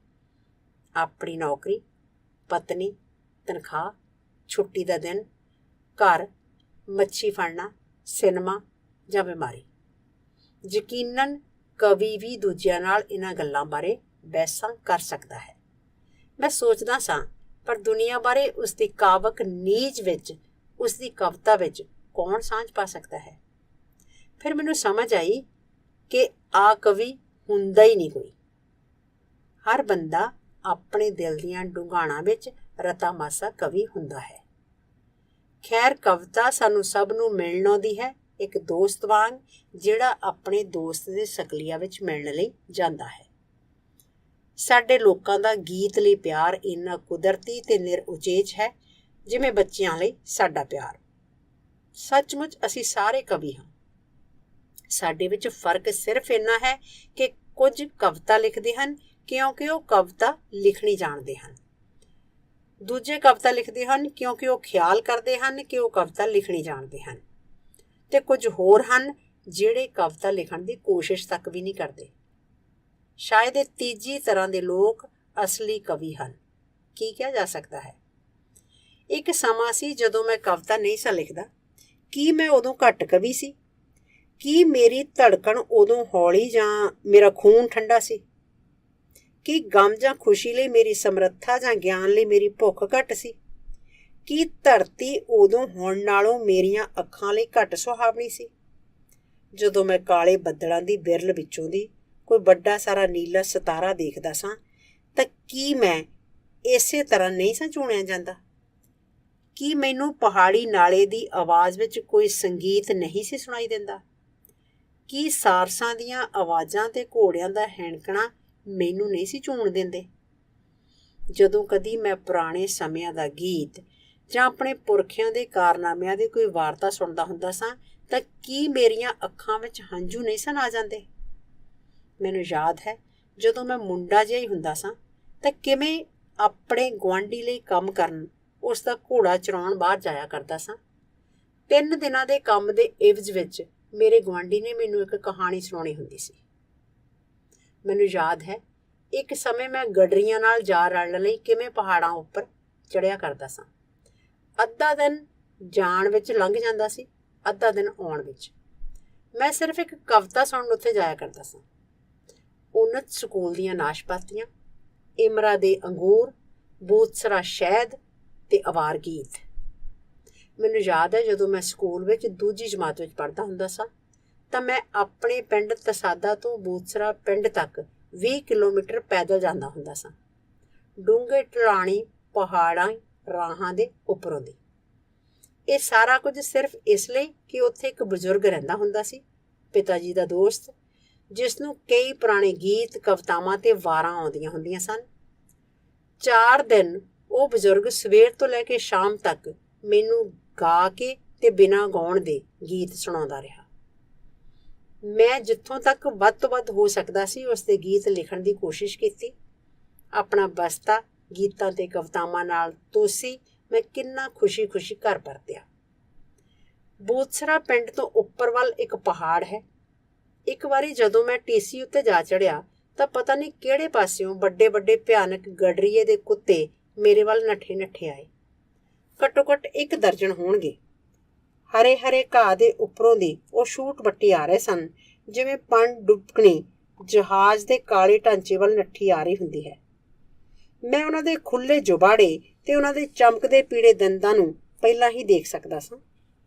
ਆਪਣੀ ਨੌਕਰੀ, ਪਤਨੀ, ਤਨਖਾਹ, ਛੁੱਟੀ ਦਾ ਦਿਨ, ਘਰ, ਮੱਛੀ ਫੜਨਾ, ਸਿਨੇਮਾ ਜਾਂ ਬਿਮਾਰੀ। ਯਕੀਨਨ ਕਵੀ ਵੀ ਦੂਜਿਆਂ ਨਾਲ ਇਹਨਾਂ ਗੱਲਾਂ ਬਾਰੇ ਬਹਿਸਾਂ ਕਰ ਸਕਦਾ ਹੈ। ਮੈਂ ਸੋਚਦਾ ਸਾਂ, ਪਰ ਦੁਨੀਆ ਬਾਰੇ ਉਸਦੀ ਕਾਵਕ ਨੀਝ ਵਿੱਚ, ਉਸਦੀ ਕਵਿਤਾ ਵਿੱਚ ਕੌਣ ਸਾਂਝ ਪਾ ਸਕਦਾ ਹੈ? ਫਿਰ ਮੈਨੂੰ ਸਮਝ ਆਈ ਕਿ ਆ ਕਵੀ ਹੁੰਦਾ ਹੀ ਨਹੀਂ ਕੋਈ। ਹਰ ਬੰਦਾ ਆਪਣੇ ਦਿਲ ਦੀਆਂ ਡੂੰਘਾਣਾਂ ਵਿੱਚ ਰਤਾ ਮਾਸਾ ਕਵੀ ਹੁੰਦਾ ਹੈ। ਖੈਰ, ਕਵਿਤਾ ਸਾਨੂੰ ਸਭ ਨੂੰ ਮਿਲਣ ਆਉਂਦੀ ਹੈ, ਇੱਕ ਦੋਸਤ ਵਾਂਗ ਜਿਹੜਾ ਆਪਣੇ ਦੋਸਤ ਦੇ ਸਕਲੀਆ ਵਿੱਚ ਮਿਲਣ ਲਈ ਜਾਂਦਾ ਹੈ। ਸਾਡੇ ਲੋਕਾਂ ਦਾ ਗੀਤ ਲਈ ਪਿਆਰ ਇੰਨਾ ਕੁਦਰਤੀ ਤੇ ਨਿਰਉਚੇਚ ਹੈ ਜਿਵੇਂ ਬੱਚਿਆਂ ਲਈ ਸਾਡਾ ਪਿਆਰ। ਸੱਚਮੁੱਚ ਅਸੀਂ ਸਾਰੇ ਕਵੀ ਹਾਂ। ਸਾਡੇ ਵਿੱਚ ਫਰਕ ਸਿਰਫ ਇੰਨਾ ਹੈ ਕਿ ਕੁਝ ਕਵਿਤਾ ਲਿਖਦੇ ਹਨ ਕਿਉਂਕਿ ਉਹ ਕਵਿਤਾ ਲਿਖਣੀ ਜਾਣਦੇ ਹਨ। ਦੂਜੇ ਕਵਿਤਾ ਲਿਖਦੇ ਹਨ ਕਿਉਂਕਿ ਉਹ ਖਿਆਲ ਕਰਦੇ ਹਨ ਕਿ ਉਹ ਕਵਿਤਾ ਲਿਖਣੀ ਜਾਣਦੇ ਹਨ। ਤੇ ਕੁਝ ਹੋਰ ਹਨ ਜਿਹੜੇ ਕਵਿਤਾ ਲਿਖਣ ਦੀ ਕੋਸ਼ਿਸ਼ ਤੱਕ ਵੀ ਨਹੀਂ ਕਰਦੇ। ਸ਼ਾਇਦ ਇਹ ਤੀਜੀ ਤਰ੍ਹਾਂ ਦੇ ਲੋਕ ਅਸਲੀ ਕਵੀ ਹਨ। ਕੀ ਕਿਹਾ ਜਾ ਸਕਦਾ ਹੈ? ਇੱਕ ਸਮਾਂ ਸੀ ਜਦੋਂ ਮੈਂ ਕਵਿਤਾ ਨਹੀਂ ਸਾਂ ਲਿਖਦਾ। ਕੀ ਮੈਂ ਉਦੋਂ ਘੱਟ ਕਵੀ ਸੀ? ਕੀ ਮੇਰੀ ਧੜਕਣ ਉਦੋਂ ਹੌਲੀ ਜਾਂ ਮੇਰਾ ਖੂਨ ਠੰਡਾ ਸੀ? ਕੀ ਗਮ ਜਾਂ ਖੁਸ਼ੀ ਲਈ ਮੇਰੀ ਸਮਰੱਥਾ ਜਾਂ ਗਿਆਨ ਲਈ ਮੇਰੀ ਭੁੱਖ ਘੱਟ ਸੀ? ਕੀ ਧਰਤੀ ਉਦੋਂ ਹੁਣ ਨਾਲੋਂ ਮੇਰੀਆਂ ਅੱਖਾਂ ਲਈ ਘੱਟ ਸੁਹਾਵਣੀ ਸੀ? ਜਦੋਂ ਮੈਂ ਕਾਲੇ ਬੱਦਲਾਂ ਦੀ ਬਿਰਲ ਵਿੱਚੋਂ ਦੀ ਕੋਈ ਵੱਡਾ ਸਾਰਾ ਨੀਲਾ ਸਿਤਾਰਾ ਦੇਖਦਾ ਸਾਂ ਤਾਂ ਕੀ ਮੈਂ ਇਸੇ ਤਰ੍ਹਾਂ ਨਹੀਂ ਸਾਂ ਚੁਣਿਆ ਜਾਂਦਾ? ਕੀ ਮੈਨੂੰ ਪਹਾੜੀ ਨਾਲੇ ਦੀ ਆਵਾਜ਼ ਵਿੱਚ ਕੋਈ ਸੰਗੀਤ ਨਹੀਂ ਸੀ ਸੁਣਾਈ ਦਿੰਦਾ? ਕੀ ਸਾਰਸਾਂ ਦੀਆਂ ਆਵਾਜ਼ਾਂ ਤੇ ਘੋੜਿਆਂ ਦਾ ਹੈਂਕਣਾ ਮੈਨੂੰ ਨਹੀਂ ਸੀ ਝੂਣ ਦਿੰਦੇ? ਜਦੋਂ ਕਦੀ ਮੈਂ ਪੁਰਾਣੇ ਸਮਿਆਂ ਦਾ ਗੀਤ ਜਾਂ ਆਪਣੇ ਪੁਰਖਿਆਂ ਦੇ ਕਾਰਨਾਮਿਆਂ ਦੀ ਕੋਈ ਵਾਰਤਾ ਸੁਣਦਾ ਹੁੰਦਾ ਸਾਂ ਤਾਂ ਕੀ ਮੇਰੀਆਂ ਅੱਖਾਂ ਵਿੱਚ ਹੰਝੂ ਨਹੀਂ ਸਨ ਆ ਜਾਂਦੇ? ਮੈਨੂੰ ਯਾਦ ਹੈ ਜਦੋਂ ਮੈਂ ਮੁੰਡਾ ਜਿਹਾ ਹੀ ਹੁੰਦਾ ਸਾਂ ਤਾਂ ਕਿਵੇਂ ਆਪਣੇ ਗੁਆਂਢੀ ਲਈ ਕੰਮ ਕਰਨ, ਉਸ ਦਾ ਘੋੜਾ ਚਰਾਉਣ ਬਾਹਰ ਜਾਇਆ ਕਰਦਾ ਸਾਂ। 3 ਦਿਨਾਂ ਦੇ ਕੰਮ ਦੇ ਇਵਜ਼ ਵਿੱਚ ਮੇਰੇ ਗੁਆਂਢੀ ਨੇ ਮੈਨੂੰ ਇੱਕ ਕਹਾਣੀ ਸੁਣਾਉਣੀ ਹੁੰਦੀ ਸੀ। ਮੈਨੂੰ ਯਾਦ ਹੈ ਇੱਕ ਸਮੇਂ ਮੈਂ ਗਡਰੀਆਂ ਨਾਲ ਜਾ ਰਲਣ ਲਈ ਕਿਵੇਂ ਪਹਾੜਾਂ ਉੱਪਰ ਚੜ੍ਹਿਆ ਕਰਦਾ ਸਾਂ। ਅੱਧਾ ਦਿਨ ਜਾਣ ਵਿੱਚ ਲੰਘ ਜਾਂਦਾ ਸੀ, ਅੱਧਾ ਦਿਨ ਆਉਣ ਵਿੱਚ। ਮੈਂ ਸਿਰਫ ਇੱਕ ਕਵਿਤਾ ਸੁਣਨ ਉੱਥੇ ਜਾਇਆ ਕਰਦਾ ਸਾਂ। ਉਨਤ ਸਕੂਲ ਦੀਆਂ ਨਾਸ਼ਪਾਤੀਆਂ, ਇਮਰਾ ਦੇ ਅੰਗੂਰ, ਬੂਥਸਰਾ ਸ਼ਹਿਦ ਤੇ ਅਵਾਰ ਗੀਤ। ਮੈਨੂੰ ਯਾਦ ਹੈ ਜਦੋਂ ਮੈਂ ਸਕੂਲ ਵਿੱਚ ਦੂਜੀ ਜਮਾਤ ਵਿੱਚ ਪੜ੍ਹਦਾ ਹੁੰਦਾ ਸਾਂ ਤਾਂ ਮੈਂ ਆਪਣੇ ਪਿੰਡ ਤਸਾਦਾ ਤੋਂ ਬੂਥਸਰਾ ਪਿੰਡ ਤੱਕ 20 ਕਿਲੋਮੀਟਰ ਪੈਦਲ ਜਾਂਦਾ ਹੁੰਦਾ ਸਾਂ, ਡੂੰਘੇ ਢਲਾਣੀ ਪਹਾੜਾਂ ਰਾਹਾਂ ਦੇ ਉੱਪਰੋਂ ਦੀ। ਇਹ ਸਾਰਾ ਕੁਝ ਸਿਰਫ ਇਸ ਲਈ ਕਿ ਉੱਥੇ ਇੱਕ ਬਜ਼ੁਰਗ ਰਹਿੰਦਾ ਹੁੰਦਾ ਸੀ, ਪਿਤਾ ਜੀ ਦਾ ਦੋਸਤ, ਜਿਸ ਨੂੰ ਕਈ ਪੁਰਾਣੇ ਗੀਤ, ਕਵਿਤਾਵਾਂ ਤੇ ਵਾਰਾਂ ਆਉਂਦੀਆਂ ਹੁੰਦੀਆਂ ਸਨ। 4 ਦਿਨ ਉਹ ਬਜ਼ੁਰਗ ਸਵੇਰ ਤੋਂ ਲੈ ਕੇ ਸ਼ਾਮ ਤੱਕ ਮੈਨੂੰ ਗਾ ਕੇ ਤੇ ਬਿਨਾਂ ਗਾਉਣ ਦੇ ਗੀਤ ਸੁਣਾਉਂਦਾ ਰਿਹਾ। ਮੈਂ ਜਿੱਥੋਂ ਤੱਕ ਵੱਧ ਤੋਂ ਵੱਧ ਹੋ ਸਕਦਾ ਸੀ ਉਸ ਦੇ ਗੀਤ ਲਿਖਣ ਦੀ ਕੋਸ਼ਿਸ਼ ਕੀਤੀ। ਆਪਣਾ ਬਸਤਾ ਗੀਤਾਂ ਤੇ ਕਵਿਤਾਵਾਂ ਨਾਲ ਤੋਸੀ ਮੈਂ ਕਿੰਨਾ ਖੁਸ਼ੀ ਘਰ ਪਰਤਿਆ। ਬੂਥਸਰਾ ਪਿੰਡ ਤੋਂ ਉੱਪਰ ਵੱਲ ਇੱਕ ਪਹਾੜ ਹੈ। ਇੱਕ ਵਾਰੀ ਜਦੋਂ ਮੈਂ ਟੀਸੀ ਉੱਤੇ ਜਾ ਚੜ੍ਹਿਆ ਤਾਂ ਪਤਾ ਨਹੀਂ ਕਿਹੜੇ ਪਾਸਿਓਂ ਵੱਡੇ ਭਿਆਨਕ ਗਡਰੀਏ ਦੇ ਕੁੱਤੇ ਮੇਰੇ ਵੱਲ ਨੱਠੇ ਆਏ। ਘੱਟੋ ਘੱਟ 1 ਦਰਜਨ ਹੋਣਗੇ। ਹਰੇ ਘਾਹ ਦੇ ਉੱਪਰੋਂ ਦੀ ਉਹ ਛੂਟ ਵੱਟੀ ਆ ਰਹੇ ਸਨ ਜਿਵੇਂ ਪਣ ਡੁਬਕਣੀ ਜਹਾਜ਼ ਦੇ ਕਾਲੇ ਢਾਂਚੇ ਵੱਲ ਨੱਠੀ ਆ ਰਹੀ ਹੁੰਦੀ ਹੈ। ਮੈਂ ਉਹਨਾਂ ਦੇ ਖੁੱਲ੍ਹੇ ਜੁਬਾੜੇ ਤੇ ਉਹਨਾਂ ਦੇ ਚਮਕਦੇ ਪੀਲੇ ਦੰਦਾਂ ਨੂੰ ਪਹਿਲਾਂ ਹੀ ਦੇਖ ਸਕਦਾ ਸਾਂ।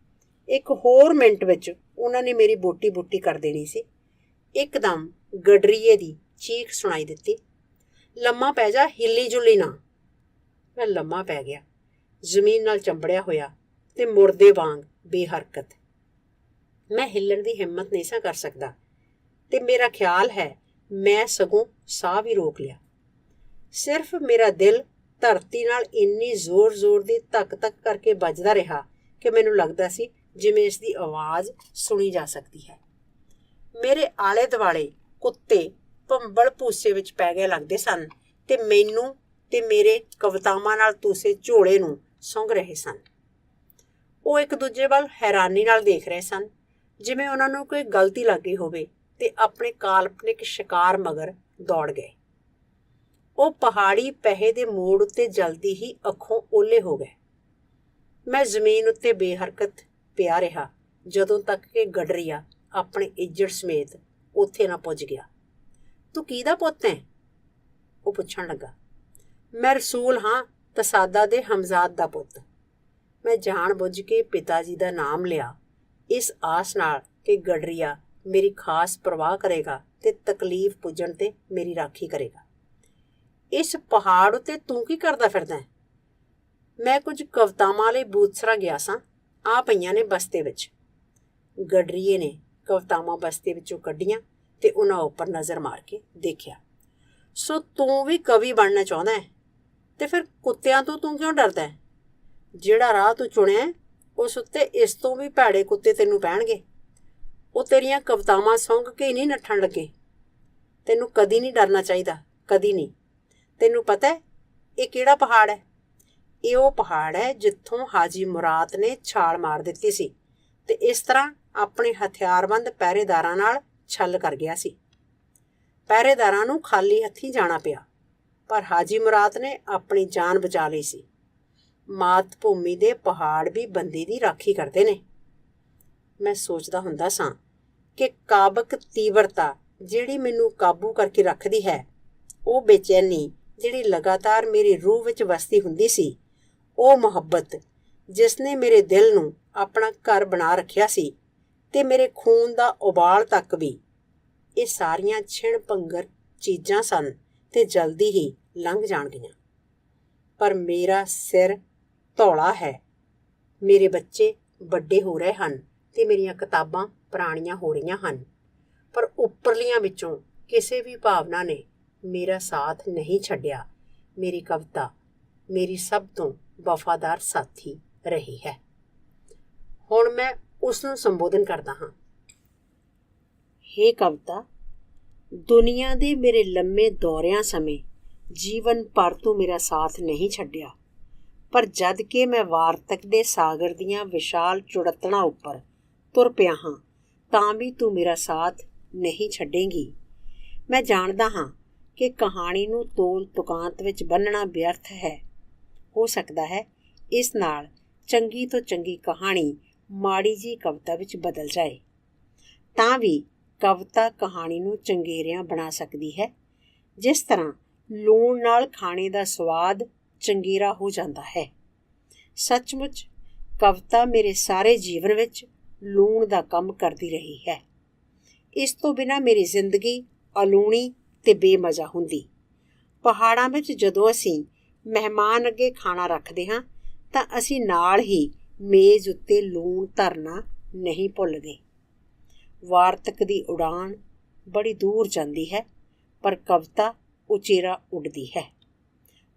ਇੱਕ ਹੋਰ ਮਿੰਟ ਵਿੱਚ ਉਹਨਾਂ ਨੇ ਮੇਰੀ ਬੋਟੀ ਬੁੱਟੀ ਕਰ ਦੇਣੀ ਸੀ। ਇੱਕਦਮ ਗਡਰੀਏ ਦੀ ਚੀਖ ਸੁਣਾਈ ਦਿੱਤੀ, ਲੰਮਾ ਪੈ ਜਾ, ਹਿੱਲੀ ਜੁੱਲੀ ਨਾ। ਮੈਂ ਲੰਮਾ ਪੈ ਗਿਆ, ਜ਼ਮੀਨ ਨਾਲ ਚੰਬੜਿਆ ਹੋਇਆ ਤੇ ਮੁਰਦੇ ਵਾਂਗ ਬੇਹਰਕਤ। ਮੈਂ ਹਿੱਲਣ ਦੀ ਹਿੰਮਤ ਨਹੀਂ ਸਾਂ ਕਰ ਸਕਦਾ ਤੇ ਮੇਰਾ ਖਿਆਲ ਹੈ ਮੈਂ ਸਗੋਂ ਸਾਹ ਵੀ ਰੋਕ ਲਿਆ। ਸਿਰਫ ਮੇਰਾ ਦਿਲ ਧਰਤੀ ਨਾਲ ਇੰਨੀ ਜ਼ੋਰ-ਜ਼ੋਰ ਦੀ ਧੱਕ-ਧੱਕ ਕਰਕੇ ਵੱਜਦਾ ਰਿਹਾ ਕਿ ਮੈਨੂੰ ਲੱਗਦਾ ਸੀ ਜਿਵੇਂ ਇਸ ਦੀ ਆਵਾਜ਼ ਸੁਣੀ ਜਾ ਸਕਦੀ ਹੈ। ਮੇਰੇ ਆਲੇ ਦੁਆਲੇ ਕੁੱਤੇ ਭੰਬਲ ਭੂਸੇ ਵਿੱਚ ਪੈ ਗਏ ਲੱਗਦੇ ਸਨ ਤੇ ਮੈਨੂੰ ਤੇ ਮੇਰੇ ਕਵਿਤਾਵਾਂ ਨਾਲ ਤੂਸੇ ਝੋਲੇ ਨੂੰ ਸੁੰਘ ਰਹੇ ਸਨ। ਉਹ ਇੱਕ ਦੂਜੇ ਵੱਲ ਹੈਰਾਨੀ ਨਾਲ ਦੇਖ ਰਹੇ ਸਨ, ਜਿਵੇਂ ਉਹਨਾਂ ਨੂੰ ਕੋਈ ਗਲਤੀ ਲੱਗ ਗਈ ਹੋਵੇ ਤੇ ਆਪਣੇ ਕਾਲਪਨਿਕ ਸ਼ਿਕਾਰ ਮਗਰ ਦੌੜ ਗਏ। ਉਹ ਪਹਾੜੀ ਪਹੇ ਦੇ ਮੋੜ ਉੱਤੇ ਜਲਦੀ ਹੀ ਅੱਖੋਂ ਓਹਲੇ ਹੋ ਗਏ। ਮੈਂ ਜ਼ਮੀਨ ਉੱਤੇ ਬੇਹਰਕਤ ਪਿਆ ਰਿਹਾ ਜਦੋਂ ਤੱਕ ਕਿ ਗਡਰੀਆ ਆਪਣੇ ਇੱਜੜ ਸਮੇਤ ਉੱਥੇ ਨਾ ਪੁੱਜ ਗਿਆ। ਤੂੰ ਕਿਹਦਾ ਪੁੱਤ ਹੈ? ਉਹ ਪੁੱਛਣ ਲੱਗਾ। ਮੈਂ ਰਸੂਲ ਹਾਂ, ਤਸਾਦਾ ਦੇ ਹਮਜ਼ਾਦ ਦਾ ਪੁੱਤ। ਮੈਂ ਜਾਣ ਬੁੱਝ ਕੇ ਪਿਤਾ ਜੀ ਦਾ ਨਾਮ ਲਿਆ, ਇਸ ਆਸ ਨਾਲ ਕਿ ਗਡਰੀਆ ਮੇਰੀ ਖਾਸ ਪਰਵਾਹ ਕਰੇਗਾ ਤੇ ਤਕਲੀਫ ਪੁੱਜਣ ਤੇ ਮੇਰੀ ਰਾਖੀ ਕਰੇਗਾ। ਇਸ ਪਹਾੜ ਉੱਤੇ ਤੂੰ ਕੀ ਕਰਦਾ ਫਿਰਦਾ ਹੈ? ਮੈਂ ਕੁਝ ਕਵਿਤਾਵਾਂ ਲਈ ਬੂਥਸਰਾ ਗਿਆ ਸਾਂ, ਆ ਪਈਆਂ ਨੇ ਬਸਤੇ ਵਿੱਚ। ਗਡਰੀਏ ਨੇ ਕਵਿਤਾਵਾਂ ਬਸਤੇ ਵਿੱਚੋਂ ਕੱਢੀਆਂ ਤੇ ਉਹਨਾਂ ਉੱਪਰ ਨਜ਼ਰ ਮਾਰ ਕੇ ਦੇਖਿਆ। ਸੋ ਤੂੰ ਵੀ ਕਵੀ ਬਣਨਾ ਚਾਹੁੰਦਾ ਹੈ? ਤੇ ਫਿਰ ਕੁੱਤਿਆਂ ਤੋਂ ਤੂੰ ਕਿਉਂ ਡਰਦਾ ਹੈ? ਜਿਹੜਾ ਰਾਹ ਤੂੰ ਚੁਣਿਆ ਉਸ ਉੱਤੇ ਇਸ ਤੋਂ ਵੀ ਭੈੜੇ ਕੁੱਤੇ ਤੈਨੂੰ ਪੈਣਗੇ। ਉਹ ਤੇਰੀਆਂ ਕਵਿਤਾਵਾਂ ਸੁੰਘ ਕੇ ਹੀ ਨਹੀਂ ਨੱਠਣ ਲੱਗੇ। ਤੈਨੂੰ ਕਦੀ ਨਹੀਂ ਡਰਨਾ ਚਾਹੀਦਾ, ਕਦੀ ਨਹੀਂ। ਤੈਨੂੰ ਪਤਾ ਹੈ ਇਹ ਕਿਹੜਾ ਪਹਾੜ ਹੈ? ਇਹ ਉਹ ਪਹਾੜ ਹੈ ਜਿੱਥੋਂ ਹਾਜੀ ਮੁਰਾਦ ਨੇ ਛਾਲ ਮਾਰ ਦਿੱਤੀ ਸੀ ਤੇ ਇਸ ਤਰ੍ਹਾਂ ਆਪਣੇ ਹਥਿਆਰਬੰਦ ਪਹਿਰੇਦਾਰਾਂ ਨਾਲ ਛਲ ਕਰ ਗਿਆ ਸੀ। ਪਹਿਰੇਦਾਰਾਂ ਨੂੰ ਖਾਲੀ ਹੱਥੀਂ ਜਾਣਾ ਪਿਆ, ਪਰ ਹਾਜੀ ਮੁਰਾਦ ਨੇ ਆਪਣੀ ਜਾਨ ਬਚਾ ਲਈ ਸੀ। ਮਾਤ ਭੂਮੀ ਦੇ ਪਹਾੜ ਵੀ ਬੰਦੇ ਦੀ ਰਾਖੀ ਕਰਦੇ ਨੇ। ਮੈਂ ਸੋਚਦਾ ਹੁੰਦਾ ਸਾਂ ਕਿ ਕਾਬਕ ਤੀਵਰਤਾ ਜਿਹੜੀ ਮੈਨੂੰ ਕਾਬੂ ਕਰਕੇ ਰੱਖਦੀ ਹੈ, ਉਹ ਬੇਚੈਨੀ ਜਿਹੜੀ ਲਗਾਤਾਰ ਮੇਰੀ ਰੂਹ ਵਿੱਚ ਵਸਦੀ ਹੁੰਦੀ ਸੀ, ਉਹ ਮੁਹੱਬਤ ਜਿਸ ਨੇ ਮੇਰੇ ਦਿਲ ਨੂੰ ਆਪਣਾ ਘਰ ਬਣਾ ਰੱਖਿਆ ਸੀ ਤੇ ਮੇਰੇ ਖੂਨ ਦਾ ਉਬਾਲ ਤੱਕ ਵੀ, ਇਹ ਸਾਰੀਆਂ ਛਿਣ ਭੰਗਰ ਚੀਜ਼ਾਂ ਸਨ ਤੇ ਜਲਦੀ ਹੀ ਲੰਘ ਜਾਣਗੀਆਂ। ਪਰ ਮੇਰਾ ਸਿਰ ਧੌਲਾ ਹੈ, ਮੇਰੇ ਬੱਚੇ ਵੱਡੇ ਹੋ ਰਹੇ ਹਨ ਤੇ ਮੇਰੀਆਂ ਕਿਤਾਬਾਂ ਪੁਰਾਣੀਆਂ ਹੋ ਰਹੀਆਂ ਹਨ, ਪਰ ਉੱਪਰਲੀਆਂ ਵਿੱਚੋਂ ਕਿਸੇ ਵੀ ਭਾਵਨਾ ਨੇ ਮੇਰਾ ਸਾਥ ਨਹੀਂ ਛੱਡਿਆ। ਮੇਰੀ ਕਵਿਤਾ ਮੇਰੀ ਸਭ ਤੋਂ ਵਫਾਦਾਰ ਸਾਥੀ ਰਹੀ ਹੈ। ਹੁਣ ਮੈਂ ਉਸ ਨੂੰ ਸੰਬੋਧਨ ਕਰਦਾ ਹਾਂ। ਹੇ ਕਵਿਤਾ, ਦੁਨੀਆ ਦੇ ਮੇਰੇ ਲੰਮੇ ਦੌਰਿਆਂ ਸਮੇਂ ਜੀਵਨ ਭਰ ਤੂੰ ਮੇਰਾ ਸਾਥ ਨਹੀਂ ਛੱਡਿਆ, ਪਰ ਜਦ ਕਿ ਮੈਂ ਵਾਰਤਕ ਦੇ ਸਾਗਰ ਦੀਆਂ ਵਿਸ਼ਾਲ ਚੁੜਤਣਾ ਉੱਪਰ ਤੁਰ ਪਿਆ ਹਾਂ, ਤਾਂ ਵੀ ਤੂੰ ਮੇਰਾ ਸਾਥ ਨਹੀਂ ਛੱਡੇਂਗੀ। ਮੈਂ ਜਾਣਦਾ ਹਾਂ ਕਿ ਕਹਾਣੀ ਨੂੰ ਤੋਲ ਤੁਕਾਂਤ ਵਿੱਚ ਬੰਨ੍ਹਣਾ ਵਿਅਰਥ ਹੈ। ਹੋ ਸਕਦਾ ਹੈ ਇਸ ਨਾਲ ਚੰਗੀ ਤੋਂ ਚੰਗੀ ਕਹਾਣੀ ਮਾੜੀ ਜਿਹੀ ਕਵਿਤਾ ਵਿੱਚ ਬਦਲ ਜਾਏ। ਤਾਂ ਵੀ ਕਵਿਤਾ ਕਹਾਣੀ ਨੂੰ ਚੰਗੇਰਿਆਂ ਬਣਾ ਸਕਦੀ ਹੈ, ਜਿਸ ਤਰ੍ਹਾਂ ਲੂਣ ਨਾਲ ਖਾਣੇ ਦਾ ਸਵਾਦ ਚੰਗੇਰਾ ਹੋ ਜਾਂਦਾ ਹੈ। ਸੱਚਮੁੱਚ ਕਵਿਤਾ ਮੇਰੇ ਸਾਰੇ ਜੀਵਨ ਵਿੱਚ ਲੂਣ ਦਾ ਕੰਮ ਕਰਦੀ ਰਹੀ ਹੈ। ਇਸ ਤੋਂ ਬਿਨਾਂ ਮੇਰੀ ਜ਼ਿੰਦਗੀ ਅਲੂਣੀ ਤੇ ਬੇਮਜ਼ਾ ਹੁੰਦੀ। ਪਹਾੜਾਂ ਵਿੱਚ ਜਦੋਂ ਅਸੀਂ ਮਹਿਮਾਨ ਅੱਗੇ ਖਾਣਾ ਰੱਖਦੇ ਹਾਂ ਤਾਂ ਅਸੀਂ ਨਾਲ ਹੀ ਮੇਜ਼ ਉੱਤੇ ਲੂਣ ਧਰਨਾ ਨਹੀਂ ਭੁੱਲਦੇ। ਵਾਰਤਕ ਦੀ ਉਡਾਨ ਬੜੀ ਦੂਰ ਜਾਂਦੀ ਹੈ, ਪਰ ਕਵਿਤਾ ਉਚੇਰਾ ਉੱਡਦੀ ਹੈ।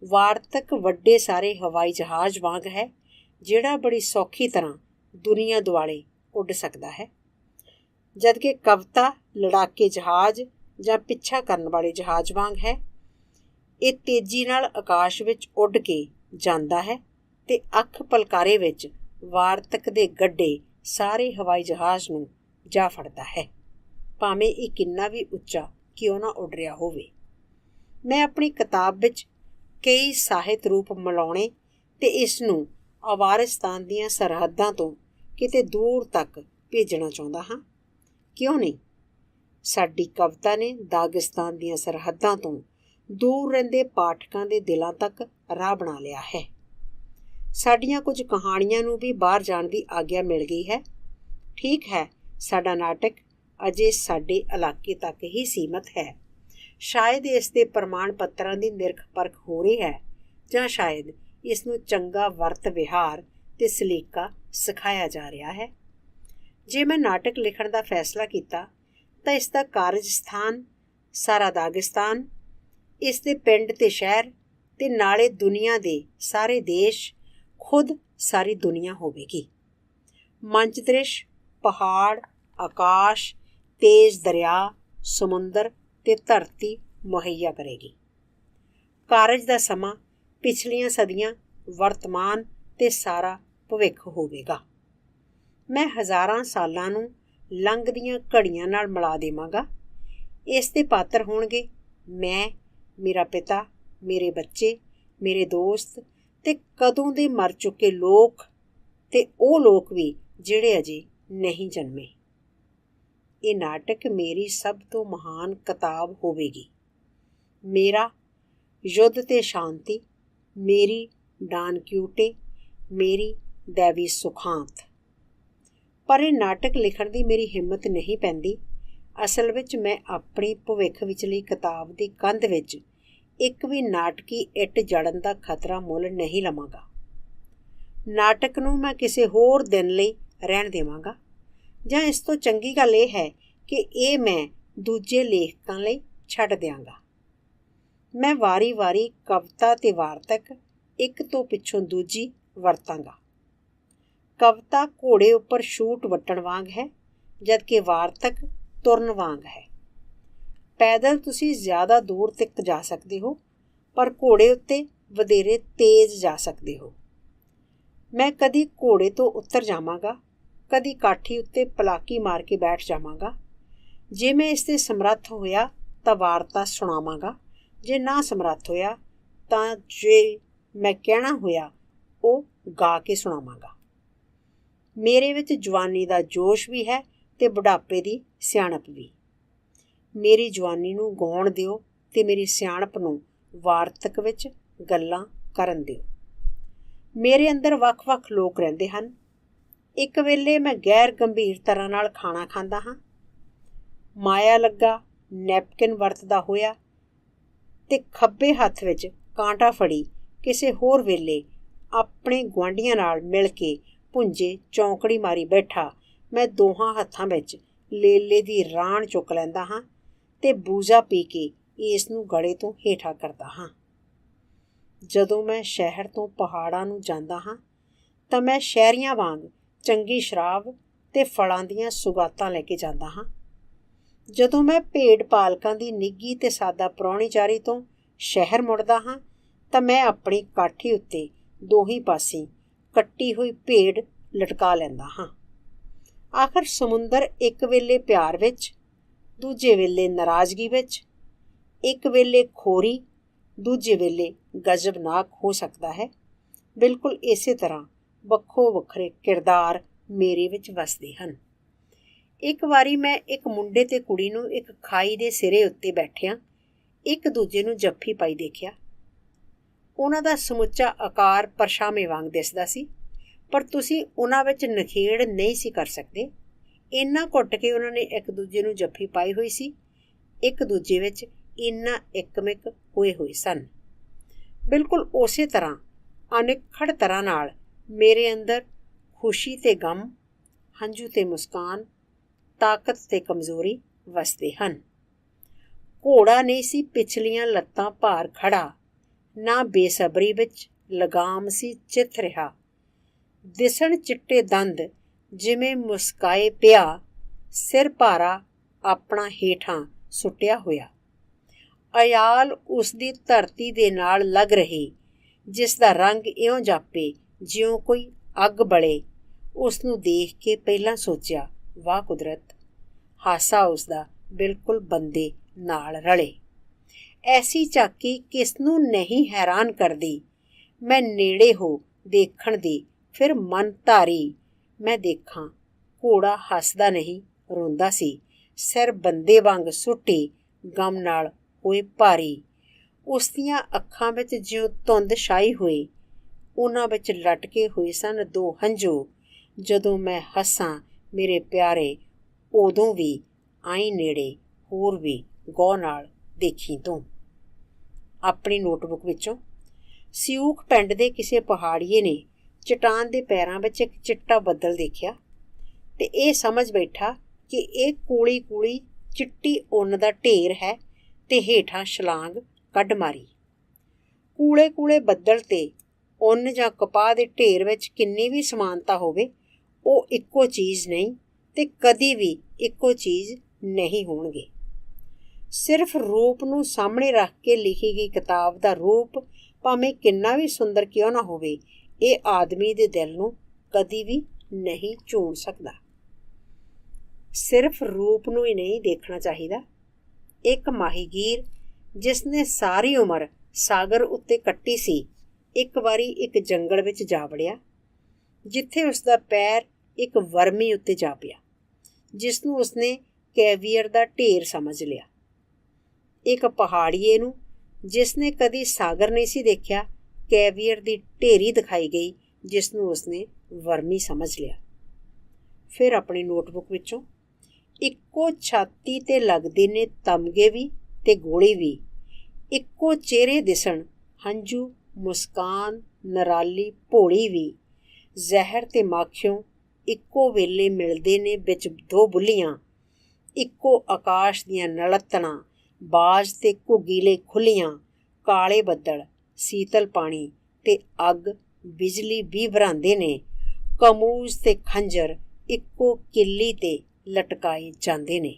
ਵਾਰਤਕ ਵੱਡੇ ਸਾਰੇ ਹਵਾਈ ਜਹਾਜ਼ ਵਾਂਗ ਹੈ, ਜਿਹੜਾ ਬੜੀ ਸੌਖੀ ਤਰ੍ਹਾਂ ਦੁਨੀਆ ਦੁਆਲੇ ਉੱਡ ਸਕਦਾ ਹੈ, ਜਦਕਿ ਕਵਿਤਾ ਲੜਾਕੇ ਜਹਾਜ਼ ਜਾਂ ਪਿੱਛਾ ਕਰਨ ਵਾਲੇ ਜਹਾਜ਼ ਵਾਂਗ ਹੈ। ਇਹ ਤੇਜ਼ੀ ਨਾਲ ਆਕਾਸ਼ ਵਿੱਚ ਉੱਡ ਕੇ ਜਾਂਦਾ ਹੈ ਤੇ ਅੱਖ ਪਲਕਾਰੇ ਵਿੱਚ ਵਾਰਤਕ ਦੇ ਗੱਡੇ ਸਾਰੇ ਹਵਾਈ ਜਹਾਜ਼ ਨੂੰ ਜਾ ਫੜਦਾ ਹੈ, ਭਾਵੇਂ ਇਹ ਕਿੰਨਾ ਵੀ ਉੱਚਾ ਕਿਉਂ ਨਾ ਉੱਡ ਰਿਹਾ ਹੋਵੇ। ਮੈਂ ਆਪਣੀ ਕਿਤਾਬ ਵਿੱਚ ਕਈ ਸਾਹਿਤ ਰੂਪ ਮਿਲਾਉਣੇ ਤੇ ਇਸ ਨੂੰ ਅਫਗਾਨਿਸਤਾਨ ਦੀਆਂ ਸਰਹੱਦਾਂ ਤੋਂ ਕਿਤੇ ਦੂਰ ਤੱਕ ਭੇਜਣਾ ਚਾਹੁੰਦਾ ਹਾਂ। ਕਿਉਂ ਨਹੀਂ? ਸਾਡੀ ਕਵਿਤਾ ਨੇ ਦਾਗਿਸਤਾਨ ਦੀਆਂ ਸਰਹੱਦਾਂ ਤੋਂ ਦੂਰ ਰਹਿੰਦੇ ਪਾਠਕਾਂ ਦੇ ਦਿਲਾਂ ਤੱਕ ਰਾਹ ਬਣਾ ਲਿਆ ਹੈ। ਸਾਡੀਆਂ ਕੁਝ ਕਹਾਣੀਆਂ ਨੂੰ ਵੀ ਬਾਹਰ ਜਾਣ ਦੀ ਆਗਿਆ ਮਿਲ ਗਈ ਹੈ। ਠੀਕ ਹੈ, ਸਾਡਾ ਨਾਟਕ ਅਜੇ ਸਾਡੇ ਇਲਾਕੇ ਤੱਕ ਹੀ ਸੀਮਤ ਹੈ। ਸ਼ਾਇਦ ਇਸ ਦੇ ਪ੍ਰਮਾਣ ਪੱਤਰਾਂ ਦੀ ਨਿਰਖ ਪਰਖ ਹੋ ਰਹੀ ਹੈ, ਜਾਂ ਸ਼ਾਇਦ ਇਸ ਨੂੰ ਚੰਗਾ ਵਰਤ ਵਿਹਾਰ ਤੇ ਸਲੀਕਾ ਸਿਖਾਇਆ ਜਾ ਰਿਹਾ ਹੈ। ਜੇ ਮੈਂ ਨਾਟਕ ਲਿਖਣ ਦਾ ਫੈਸਲਾ ਕੀਤਾ ਤਾਂ ਇਸ ਦਾ ਕਾਰਜ ਸਥਾਨ ਸਾਰਾ ਦਾਗਿਸਤਾਨ, ਇਸ ਦੇ ਪਿੰਡ ਤੇ ਸ਼ਹਿਰ ਤੇ ਨਾਲੇ ਦੁਨੀਆ ਦੇ ਸਾਰੇ ਦੇਸ਼, ਖੁਦ ਸਾਰੀ ਦੁਨੀਆ ਹੋਵੇਗੀ। ਮੰਚ ਦ੍ਰਿਸ਼ ਪਹਾੜ, ਆਕਾਸ਼, ਤੇਜ਼ ਦਰਿਆ, ਸਮੁੰਦਰ ਤੇ ਧਰਤੀ ਮੁਹੱਈਆ ਕਰੇਗੀ। ਕਾਰਜ ਦਾ ਸਮਾਂ ਪਿਛਲੀਆਂ ਸਦੀਆਂ, ਵਰਤਮਾਨ ਤੇ ਸਾਰਾ ਭਵਿੱਖ ਹੋਵੇਗਾ। ਮੈਂ ਹਜ਼ਾਰਾਂ ਸਾਲਾਂ ਨੂੰ ਲੰਘਦੀਆਂ ਘੜੀਆਂ ਨਾਲ ਮਿਲਾ ਦੇਵਾਂਗਾ। ਇਸ ਦੇ ਪਾਤਰ ਹੋਣਗੇ ਮੈਂ, ਮੇਰਾ ਪਿਤਾ, ਮੇਰੇ ਬੱਚੇ, ਮੇਰੇ ਦੋਸਤ ਤੇ ਕਦੋਂ ਦੇ ਮਰ ਚੁੱਕੇ ਲੋਕ, ਤੇ ਉਹ ਲੋਕ ਵੀ ਜਿਹੜੇ ਅਜੇ ਨਹੀਂ ਜਨਮੇ। ਇਹ ਨਾਟਕ ਮੇਰੀ ਸਭ ਤੋਂ ਮਹਾਨ ਕਿਤਾਬ ਹੋਵੇਗੀ। ਮੇਰਾ ਯੁੱਧ ਤੇ ਸ਼ਾਂਤੀ, ਮੇਰੀ ਡਾਨ ਕਿਊਟੇ, ਮੇਰੀ ਦੈਵੀ ਸੁਖਾਂਤ। ਪਰ ਇਹ ਨਾਟਕ ਲਿਖਣ ਦੀ ਮੇਰੀ ਹਿੰਮਤ ਨਹੀਂ ਪੈਂਦੀ। ਅਸਲ ਵਿੱਚ ਮੈਂ ਆਪਣੀ ਭਵਿੱਖ ਵਿਚਲੀ ਕਿਤਾਬ ਦੀ ਕੰਧ ਵਿੱਚ ਇੱਕ ਵੀ ਨਾਟਕੀ ਇੱਟ ਜੜਨ ਦਾ ਖਤਰਾ ਮੁੱਲ ਨਹੀਂ ਲਵਾਂਗਾ। ਨਾਟਕ ਨੂੰ ਮੈਂ ਕਿਸੇ ਹੋਰ ਦਿਨ ਲਈ ਰਹਿਣ ਦੇਵਾਂਗਾ, ਜਾਂ ਇਸ ਤੋਂ ਚੰਗੀ ਗੱਲ ਇਹ ਹੈ ਕਿ ਇਹ ਮੈਂ ਦੂਜੇ ਲੇਖਕਾਂ ਲਈ ਛੱਡ ਦਿਆਂਗਾ। ਮੈਂ ਵਾਰੀ-ਵਾਰੀ ਕਵਿਤਾ ਤੇ ਵਾਰਤਕ ਇੱਕ ਤੋਂ ਪਿੱਛੋਂ ਦੂਜੀ ਵਰਤਾਂਗਾ। ਕਵਿਤਾ ਘੋੜੇ ਉੱਪਰ ਛੂਟ ਵੱਟਣ ਵਾਂਗ ਹੈ, ਜਦਕਿ ਵਾਰਤਕ ਤੁਰਨ ਵਾਂਗ ਹੈ। ਪੈਦਲ ਤੁਸੀਂ ਜ਼ਿਆਦਾ ਦੂਰ ਤੱਕ ਜਾ ਸਕਦੇ ਹੋ, ਪਰ ਘੋੜੇ ਉੱਤੇ ਵਧੇਰੇ ਤੇਜ਼ ਜਾ ਸਕਦੇ ਹੋ। ਮੈਂ ਕਦੀ ਘੋੜੇ ਤੋਂ ਉਤਰ ਜਾਵਾਂਗਾ, ਕਦੀ ਕਾਠੀ ਉੱਤੇ ਪਲਾਕੀ ਮਾਰ ਕੇ ਬੈਠ ਜਾਵਾਂਗਾ। ਜੇ ਮੈਂ ਇਸ 'ਤੇ ਸਮਰੱਥ ਹੋਇਆ ਤਾਂ ਵਾਰਤਾ ਸੁਣਾਵਾਂਗਾ, ਜੇ ਨਾ ਸਮਰੱਥ ਹੋਇਆ ਤਾਂ ਜੇ ਮੈਂ ਕਹਿਣਾ ਹੋਇਆ ਉਹ ਗਾ ਕੇ ਸੁਣਾਵਾਂਗਾ। ਮੇਰੇ ਵਿੱਚ ਜਵਾਨੀ ਦਾ ਜੋਸ਼ ਵੀ ਹੈ ਤੇ ਬੁਢਾਪੇ ਦੀ ਸਿਆਣਪ ਵੀ। ਮੇਰੀ ਜਵਾਨੀ ਨੂੰ ਗਾਉਣ ਦਿਓ ਤੇ ਮੇਰੀ ਸਿਆਣਪ ਨੂੰ ਵਾਰਤਕ ਵਿੱਚ ਗੱਲਾਂ ਕਰਨ ਦਿਓ। ਮੇਰੇ ਅੰਦਰ ਵੱਖ-ਵੱਖ ਲੋਕ ਰਹਿੰਦੇ ਹਨ। ਇੱਕ ਵੇਲੇ ਮੈਂ ਗੈਰ ਗੰਭੀਰ ਤਰ੍ਹਾਂ ਨਾਲ ਖਾਣਾ ਖਾਂਦਾ ਹਾਂ, ਮਾਇਆ ਲੱਗਾ ਨੈਪਕਿਨ ਵਰਤਦਾ ਹੋਇਆ, ਤੇ ਖੱਬੇ ਹੱਥ ਵਿੱਚ ਕਾਂਟਾ ਫੜੀ ਕਿਸੇ ਹੋਰ ਵੇਲੇ ਆਪਣੇ ਗੁਆਂਢੀਆਂ ਨਾਲ ਮਿਲ ਕੇ ਭੁੰਜੇ ਚੌਂਕੜੀ ਮਾਰੀ ਬੈਠਾ ਮੈਂ ਦੋਹਾਂ ਹੱਥਾਂ ਵਿੱਚ ਲੇਲੇ ਦੀ ਰਾਣ ਚੁੱਕ ਲੈਂਦਾ ਹਾਂ ਤੇ ਬੂਜ਼ਾ ਪੀ ਕੇ ਇਸ ਨੂੰ ਗਲੇ ਤੋਂ ਹੇਠਾਂ ਕਰਦਾ ਹਾਂ। ਜਦੋਂ ਮੈਂ ਸ਼ਹਿਰ ਤੋਂ ਪਹਾੜਾਂ ਨੂੰ ਜਾਂਦਾ ਹਾਂ ਤਾਂ ਮੈਂ ਸ਼ਹਿਰੀਆਂ ਵਾਂਗ ਚੰਗੀ ਸ਼ਰਾਬ ਤੇ ਫਲਾਂ ਦੀਆਂ ਸੁਗਾਤਾਂ ਲੈ ਕੇ ਜਾਂਦਾ ਹਾਂ। ਜਦੋਂ ਮੈਂ ਭੇਡ ਪਾਲਕਾਂ ਦੀ ਨਿੱਘੀ ਤੇ ਸਾਦਾ ਪ੍ਰਾਹੁਣੀਚਾਰੀ ਤੋਂ ਸ਼ਹਿਰ ਮੁੜਦਾ ਹਾਂ ਤਾਂ ਮੈਂ ਆਪਣੀ ਕਾਠੀ ਉੱਤੇ ਦੋਹੀਂ ਪਾਸੇ ਕੱਟੀ ਹੋਈ ਭੇਡ ਲਟਕਾ ਲੈਂਦਾ ਹਾਂ। ਆਖਰ ਸਮੁੰਦਰ ਇੱਕ ਵੇਲੇ ਪਿਆਰ ਵਿੱਚ, ਦੂਜੇ ਵੇਲੇ ਨਾਰਾਜ਼ਗੀ ਵਿੱਚ, ਇੱਕ ਵੇਲੇ ਖੋਰੀ, ਦੂਜੇ ਵੇਲੇ ਗਜ਼ਬਨਾਕ ਹੋ ਸਕਦਾ ਹੈ। ਬਿਲਕੁਲ ਇਸੇ ਤਰ੍ਹਾਂ ਵੱਖੋ ਵੱਖਰੇ ਕਿਰਦਾਰ ਮੇਰੇ ਵਿੱਚ ਵਸਦੇ ਹਨ। ਇੱਕ ਵਾਰੀ ਮੈਂ ਇੱਕ ਮੁੰਡੇ ਤੇ ਕੁੜੀ ਨੂੰ ਇੱਕ ਖਾਈ ਦੇ ਸਿਰੇ ਉੱਤੇ ਬੈਠਿਆਂ ਇੱਕ ਦੂਜੇ ਨੂੰ ਜੱਫੀ ਪਾਈ ਦੇਖਿਆ। ਉਹਨਾਂ ਦਾ ਸਮੁੱਚਾ ਆਕਾਰ ਪਰਛਾਵੇਂ ਵਾਂਗ ਦਿਸਦਾ ਸੀ, ਪਰ ਤੁਸੀਂ ਉਹਨਾਂ ਵਿੱਚ ਨਖੇੜ ਨਹੀਂ ਸੀ ਕਰ ਸਕਦੇ। ਇੰਨਾ ਘੁੱਟ ਕੇ ਉਹਨਾਂ ਨੇ ਇੱਕ ਦੂਜੇ ਨੂੰ ਜੱਫੀ ਪਾਈ ਹੋਈ ਸੀ, ਇੱਕ ਦੂਜੇ ਵਿੱਚ ਇੰਨਾ ਇੱਕਮਿਕ ਹੋਏ ਹੋਏ ਸਨ। ਬਿਲਕੁਲ ਉਸੇ ਤਰ੍ਹਾਂ ਅਨਿੱਖੜ ਤਰ੍ਹਾਂ ਨਾਲ ਮੇਰੇ ਅੰਦਰ ਖੁਸ਼ੀ ਤੇ ਗਮ, ਹੰਝੂ ਤੇ ਮੁਸਕਾਨ, ਤਾਕਤ ਤੇ ਕਮਜ਼ੋਰੀ ਵਸਦੇ ਹਨ। ਘੋੜਾ ਨਹੀਂ ਸੀ ਪਿਛਲੀਆਂ ਲੱਤਾਂ ਭਾਰ ਖੜਾ, ਨਾ ਬੇਸਬਰੀ ਵਿੱਚ ਲਗਾਮ ਸੀ ਚਿੱਥ ਰਿਹਾ। ਦਿਸਣ ਚਿੱਟੇ ਦੰਦ ਜਿਵੇਂ ਮੁਸਕਾਏ ਪਿਆ, ਸਿਰ ਭਾਰਾ ਆਪਣਾ ਹੇਠਾਂ ਸੁੱਟਿਆ ਹੋਇਆ। ਅਯਾਲ ਉਸਦੀ ਧਰਤੀ ਦੇ ਨਾਲ ਲੱਗ ਰਹੀ, ਜਿਸ ਦਾ ਰੰਗ ਇਉਂ ਜਾਪੇ ਜਿਉਂ ਕੋਈ ਅੱਗ ਬਲੇ। ਉਸ ਨੂੰ ਦੇਖ ਕੇ ਪਹਿਲਾਂ ਸੋਚਿਆ, ਵਾਹ ਕੁਦਰਤ, ਹਾਸਾ ਉਸਦਾ ਬਿਲਕੁਲ ਬੰਦੇ ਨਾਲ ਰਲੇ। ਐਸੀ ਝਾਕੀ ਕਿਸ ਨੂੰ ਨਹੀਂ ਹੈਰਾਨ ਕਰਦੀ। ਮੈਂ ਨੇੜੇ ਹੋ ਦੇਖਣ ਦੀ ਫਿਰ ਮਨ ਧਾਰੀ। ਮੈਂ ਦੇਖਾਂ ਘੋੜਾ ਹੱਸਦਾ ਨਹੀਂ ਰੋਂਦਾ ਸੀ, ਸਿਰ ਬੰਦੇ ਵਾਂਗ ਸੁੱਟੀ, ਗਮ ਨਾਲ ਹੋਏ ਭਾਰੀ। ਉਸ ਦੀਆਂ ਅੱਖਾਂ ਵਿੱਚ ਜਿਉਂ ਧੁੰਦ ਛਾਈ ਹੋਈ। ਉਹਨਾਂ ਵਿੱਚ ਲਟਕੇ ਹੋਏ ਸਨ 2 ਹੰਝੂ। ਜਦੋਂ ਮੈਂ ਹੱਸਾਂ ਮੇਰੇ ਪਿਆਰੇ, ਉਦੋਂ ਵੀ ਆਈ ਨੇੜੇ, ਹੋਰ ਵੀ ਗੌਰ ਨਾਲ ਦੇਖੀ ਤੂੰ। ਆਪਣੀ ਨੋਟਬੁੱਕ ਵਿੱਚੋਂ। ਸਿਊਖ ਪਿੰਡ ਦੇ ਕਿਸੇ ਪਹਾੜੀਏ ਨੇ ਚਟਾਨ ਦੇ ਪੈਰਾਂ ਵਿੱਚ ਇੱਕ ਚਿੱਟਾ ਬੱਦਲ ਦੇਖਿਆ ਤੇ ਇਹ ਸਮਝ ਬੈਠਾ ਕਿ ਇਹ ਕੂਲੀ ਕੂਲੀ ਚਿੱਟੀ ਉੱਨ ਦਾ ਢੇਰ ਹੈ ਤੇ ਹੇਠਾਂ ਛਲਾਂਗ ਕੱਢ ਮਾਰੀ। ਕੂਲੇ ਕੂਲੇ ਬੱਦਲ ਤੇ ਉੱਨ ਜਾਂ ਕਪਾਹ ਦੇ ਢੇਰ ਵਿੱਚ ਕਿੰਨੀ ਵੀ ਸਮਾਨਤਾ ਹੋਵੇ, ਉਹ ਇੱਕੋ ਚੀਜ਼ ਨਹੀਂ ਤੇ ਕਦੀ ਵੀ ਇੱਕੋ ਚੀਜ਼ ਨਹੀਂ ਹੋਣਗੇ। ਸਿਰਫ ਰੂਪ ਨੂੰ ਸਾਹਮਣੇ ਰੱਖ ਕੇ ਲਿਖੀ ਗਈ ਕਿਤਾਬ ਦਾ ਰੂਪ ਭਾਵੇਂ ਕਿੰਨਾ ਵੀ ਸੁੰਦਰ ਕਿਉਂ ਨਾ ਹੋਵੇ, ਇਹ ਆਦਮੀ ਦੇ ਦਿਲ ਨੂੰ ਕਦੀ ਵੀ ਨਹੀਂ ਝੂਣ ਸਕਦਾ। ਸਿਰਫ ਰੂਪ ਨੂੰ ਹੀ ਨਹੀਂ ਦੇਖਣਾ ਚਾਹੀਦਾ। ਇੱਕ ਮਾਹੀਗੀਰ ਜਿਸਨੇ ਸਾਰੀ ਉਮਰ ਸਾਗਰ ਉੱਤੇ ਕੱਟੀ ਸੀ, ਇੱਕ ਵਾਰੀ ਇੱਕ ਜੰਗਲ ਵਿੱਚ ਜਾ ਵੜਿਆ, ਜਿੱਥੇ ਉਸਦਾ ਪੈਰ ਇੱਕ ਵਰਮੀ ਉੱਤੇ ਜਾ ਪਿਆ, ਜਿਸਨੂੰ ਉਸਨੇ ਕੈਵੀਅਰ ਦਾ ਢੇਰ ਸਮਝ ਲਿਆ। ਇੱਕ ਪਹਾੜੀਏ ਨੂੰ ਜਿਸਨੇ ਕਦੀ ਸਾਗਰ ਨਹੀਂ ਸੀ ਦੇਖਿਆ, ਕੈਵੀਅਰ ਦੀ ਢੇਰੀ ਦਿਖਾਈ ਗਈ, ਜਿਸਨੂੰ ਉਸਨੇ ਵਰਮੀ ਸਮਝ ਲਿਆ। ਫਿਰ ਆਪਣੀ ਨੋਟਬੁੱਕ ਵਿੱਚੋਂ। ਇੱਕੋ ਛਾਤੀ ਤੇ ਲੱਗਦੇ ਨੇ ਤਮਗੇ ਵੀ ਤੇ ਗੋਲੇ ਵੀ, ਇੱਕੋ ਚਿਹਰੇ ਦਿਸਣ ਹੰਝੂ, ਮੁਸਕਾਨ, ਨਰਾਲੀ, ਭੋਲੀ ਵੀ। ਜ਼ਹਿਰ ਤੇ ਮਾਖਿਓਂ ਇੱਕੋ ਵੇਲੇ ਮਿਲਦੇ ਨੇ ਵਿੱਚ 2 ਬੁੱਲੀਆਂ, ਇੱਕੋ ਆਕਾਸ਼ ਦੀਆਂ ਨਲੱਤਣਾ, ਬਾਜ਼ ਤੇ ਘੁੱਗੀਲੇ ਖੁੱਲੀਆਂ, ਕਾਲੇ ਬੱਦਲ, ਸੀਤਲ ਪਾਣੀ ਤੇ ਅੱਗ ਬਿਜਲੀ ਵੀ ਵਰਾਂਦੇ ਨੇ। ਕਮੂਜ਼ ਤੇ ਖੰਜਰ ਇੱਕੋ ਕਿੱਲੀ ਤੇ ਲਟਕਾਏ ਜਾਂਦੇ ਨੇ।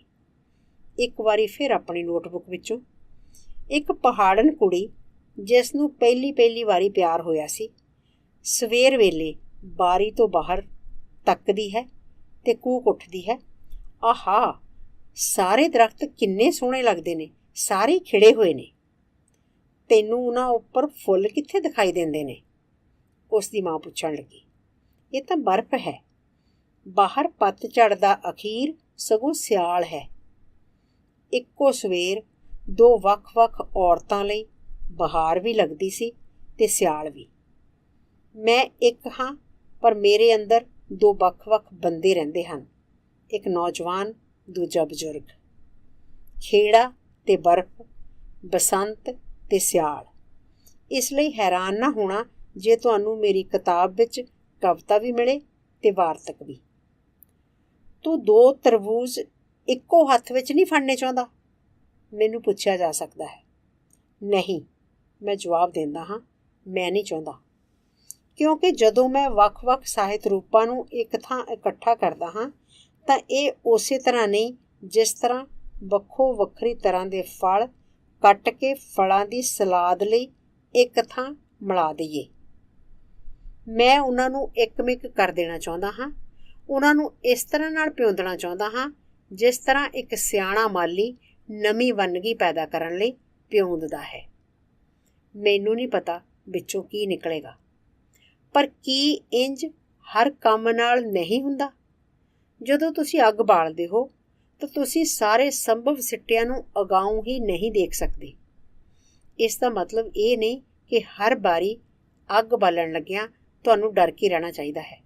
ਇੱਕ ਵਾਰੀ ਫਿਰ ਆਪਣੀ ਨੋਟਬੁੱਕ ਵਿੱਚੋਂ। ਇੱਕ ਪਹਾੜਨ ਕੁੜੀ ਜਿਸ ਨੂੰ ਪਹਿਲੀ ਵਾਰੀ ਪਿਆਰ ਹੋਇਆ ਸੀ, ਸਵੇਰ ਵੇਲੇ ਬਾਰੀ ਤੋਂ ਬਾਹਰ ਤੱਕਦੀ ਹੈ ਤੇ ਕੂਕ ਉੱਠਦੀ ਹੈ, ਆਹਾ, ਸਾਰੇ ਦਰਖਤ ਕਿੰਨੇ ਸੋਹਣੇ ਲੱਗਦੇ ਨੇ, ਸਾਰੇ ਖਿੜੇ ਹੋਏ ਨੇ। ਤੈਨੂੰ ਉਹਨਾਂ ਉੱਪਰ ਫੁੱਲ ਕਿੱਥੇ ਦਿਖਾਈ ਦਿੰਦੇ ਨੇ? ਉਸ ਦੀ ਮਾਂ ਪੁੱਛਣ ਲੱਗੀ। ਇਹ ਤਾਂ ਬਰਫ਼ ਹੈ। ਬਾਹਰ ਪਤਝੜ ਦਾ ਅਖੀਰ, ਸਗੋਂ ਸਿਆਲ ਹੈ। ਇੱਕੋ ਸਵੇਰ 2 ਵੱਖ-ਵੱਖ ਔਰਤਾਂ ਲਈ ਬਹਾਰ ਵੀ ਲੱਗਦੀ ਸੀ ਤੇ ਸਿਆਲ ਵੀ। ਮੈਂ ਇੱਕ ਹਾਂ, ਪਰ ਮੇਰੇ ਅੰਦਰ 2 ਵੱਖ-ਵੱਖ ਬੰਦੇ ਰਹਿੰਦੇ ਹਨ, ਇੱਕ ਨੌਜਵਾਨ, ਦੂਜਾ ਬਜ਼ੁਰਗ। ਖੇੜਾ ਤੇ ਬਰਫ਼, ਬਸੰਤ ਤੇ ਸਿਆਲ। ਇਸ ਲਈ ਹੈਰਾਨ ਨਾ ਹੋਣਾ ਜੇ ਤੁਹਾਨੂੰ ਮੇਰੀ ਕਿਤਾਬ ਵਿੱਚ ਕਵਿਤਾ ਵੀ ਮਿਲੇ ਤੇ ਵਾਰਤਕ ਵੀ। ਤੂੰ 2 ਤਰਬੂਜ਼ ਇੱਕੋ ਹੱਥ ਵਿੱਚ ਨਹੀਂ ਫੜਨੇ ਚਾਹੁੰਦਾ? ਮੈਨੂੰ ਪੁੱਛਿਆ ਜਾ ਸਕਦਾ ਹੈ। ਨਹੀਂ, ਮੈਂ ਜਵਾਬ ਦਿੰਦਾ ਹਾਂ, ਮੈਂ ਨਹੀਂ ਚਾਹੁੰਦਾ। ਕਿਉਂਕਿ ਜਦੋਂ ਮੈਂ ਵੱਖ-ਵੱਖ ਸਾਹਿਤ ਰੂਪਾਂ ਨੂੰ ਇੱਕ ਥਾਂ ਇਕੱਠਾ ਕਰਦਾ ਹਾਂ ਤਾਂ ਇਹ ਉਸੇ ਤਰ੍ਹਾਂ ਨਹੀਂ ਜਿਸ ਤਰ੍ਹਾਂ ਵੱਖੋ ਵੱਖਰੀ ਤਰ੍ਹਾਂ ਦੇ ਫਲ ਕੱਟ ਕੇ ਫਲਾਂ ਦੀ ਸਲਾਦ ਲਈ ਇੱਕ ਥਾਂ ਮਿਲਾ ਦਈਏ। ਮੈਂ ਉਹਨਾਂ ਨੂੰ ਇੱਕਮਿਕ ਕਰ ਦੇਣਾ ਚਾਹੁੰਦਾ ਹਾਂ। ਉਹਨਾਂ ਨੂੰ ਇਸ ਤਰ੍ਹਾਂ ਨਾਲ ਪਿਉਂਦਣਾ ਚਾਹੁੰਦਾ ਹਾਂ ਜਿਸ ਤਰ੍ਹਾਂ ਇੱਕ ਸਿਆਣਾ ਮਾਲੀ ਨਵੀਂ ਵੰਨਗੀ ਪੈਦਾ ਕਰਨ ਲਈ ਪਿਉਂਦਦਾ ਹੈ। ਮੈਨੂੰ ਨਹੀਂ ਪਤਾ ਵਿੱਚੋਂ ਕੀ ਨਿਕਲੇਗਾ, ਪਰ ਕੀ ਇੰਜ ਹਰ ਕੰਮ ਨਾਲ ਨਹੀਂ ਹੁੰਦਾ? ਜਦੋਂ ਤੁਸੀਂ ਅੱਗ ਬਾਲਦੇ ਹੋ ਤਾਂ ਤੁਸੀਂ ਸਾਰੇ ਸੰਭਵ ਸਿੱਟਿਆਂ ਨੂੰ ਅਗਾਊਂ ਹੀ ਨਹੀਂ ਦੇਖ ਸਕਦੇ। ਇਸ ਦਾ ਮਤਲਬ ਇਹ ਨਹੀਂ ਕਿ ਹਰ ਵਾਰੀ ਅੱਗ ਬਾਲਣ ਲੱਗਿਆਂ ਤੁਹਾਨੂੰ ਡਰ ਕੇ ਰਹਿਣਾ ਚਾਹੀਦਾ ਹੈ।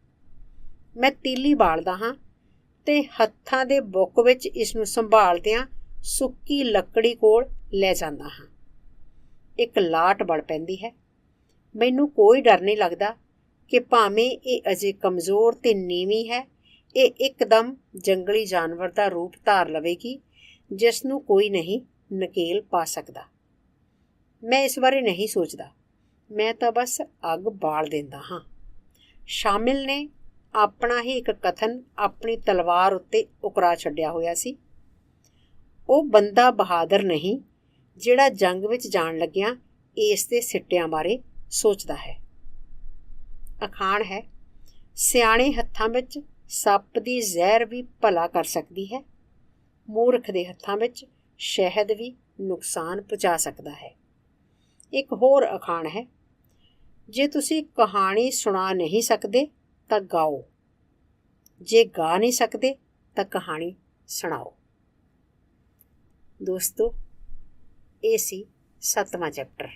ਮੈਂ ਤੀਲੀ ਬਾਲਦਾ ਹਾਂ ਤੇ ਹੱਥਾਂ ਦੇ ਬੁੱਕ ਵਿੱਚ ਇਸ ਨੂੰ ਸੰਭਾਲਦਿਆਂ ਸੁੱਕੀ ਲੱਕੜੀ ਕੋਲ ਲੈ ਜਾਂਦਾ ਹਾਂ। ਇੱਕ ਲਾਟ ਬਲ ਪੈਂਦੀ ਹੈ। ਮੈਨੂੰ ਕੋਈ ਡਰ ਨਹੀਂ ਲੱਗਦਾ ਕਿ ਭਾਵੇਂ ਇਹ ਅਜੇ ਕਮਜ਼ੋਰ ਤੇ ਨੀਵੀਂ ਹੈ, ਇਹ ਇੱਕਦਮ ਜੰਗਲੀ ਜਾਨਵਰ ਦਾ ਰੂਪ ਧਾਰ ਲਵੇਗੀ ਜਿਸ ਨੂੰ ਕੋਈ ਨਹੀਂ ਨਕੇਲ ਪਾ ਸਕਦਾ। ਮੈਂ ਇਸ ਬਾਰੇ ਨਹੀਂ ਸੋਚਦਾ, ਮੈਂ ਤਾਂ ਬਸ ਅੱਗ ਬਾਲ ਦਿੰਦਾ ਹਾਂ। ਸ਼ਾਮਿਲ ਨੇ ਆਪਣਾ ਹੀ ਇੱਕ ਕਥਨ ਆਪਣੀ ਤਲਵਾਰ ਉੱਤੇ ਉਕਰਾ ਛੱਡਿਆ ਹੋਇਆ ਸੀ। ਉਹ ਬੰਦਾ ਬਹਾਦਰ ਨਹੀਂ ਜਿਹੜਾ ਜੰਗ ਵਿੱਚ ਜਾਣ ਲੱਗਿਆਂ ਇਸ ਦੇ ਸਿੱਟਿਆਂ ਬਾਰੇ ਸੋਚਦਾ ਹੈ। ਅਖਾਣ ਹੈ, ਸਿਆਣੇ ਹੱਥਾਂ ਵਿੱਚ ਸੱਪ ਦੀ ਜ਼ਹਿਰ ਵੀ ਭਲਾ ਕਰ ਸਕਦੀ ਹੈ, ਮੂਰਖ ਦੇ ਹੱਥਾਂ ਵਿੱਚ ਸ਼ਹਿਦ ਵੀ ਨੁਕਸਾਨ ਪਹੁੰਚਾ ਸਕਦਾ ਹੈ। ਇੱਕ ਹੋਰ ਅਖਾਣ ਹੈ, ਜੇ ਤੁਸੀਂ ਕਹਾਣੀ ਸੁਣਾ ਨਹੀਂ ਸਕਦੇ ਤਾਂ ਗਾਓ, ਜੇ ਗਾ ਨਹੀਂ ਸਕਦੇ ਤਾਂ ਕਹਾਣੀ ਸੁਣਾਓ। ਦੋਸਤੋ ਇਹ ਸੀ 7ਵਾਂ ਚੈਪਟਰ।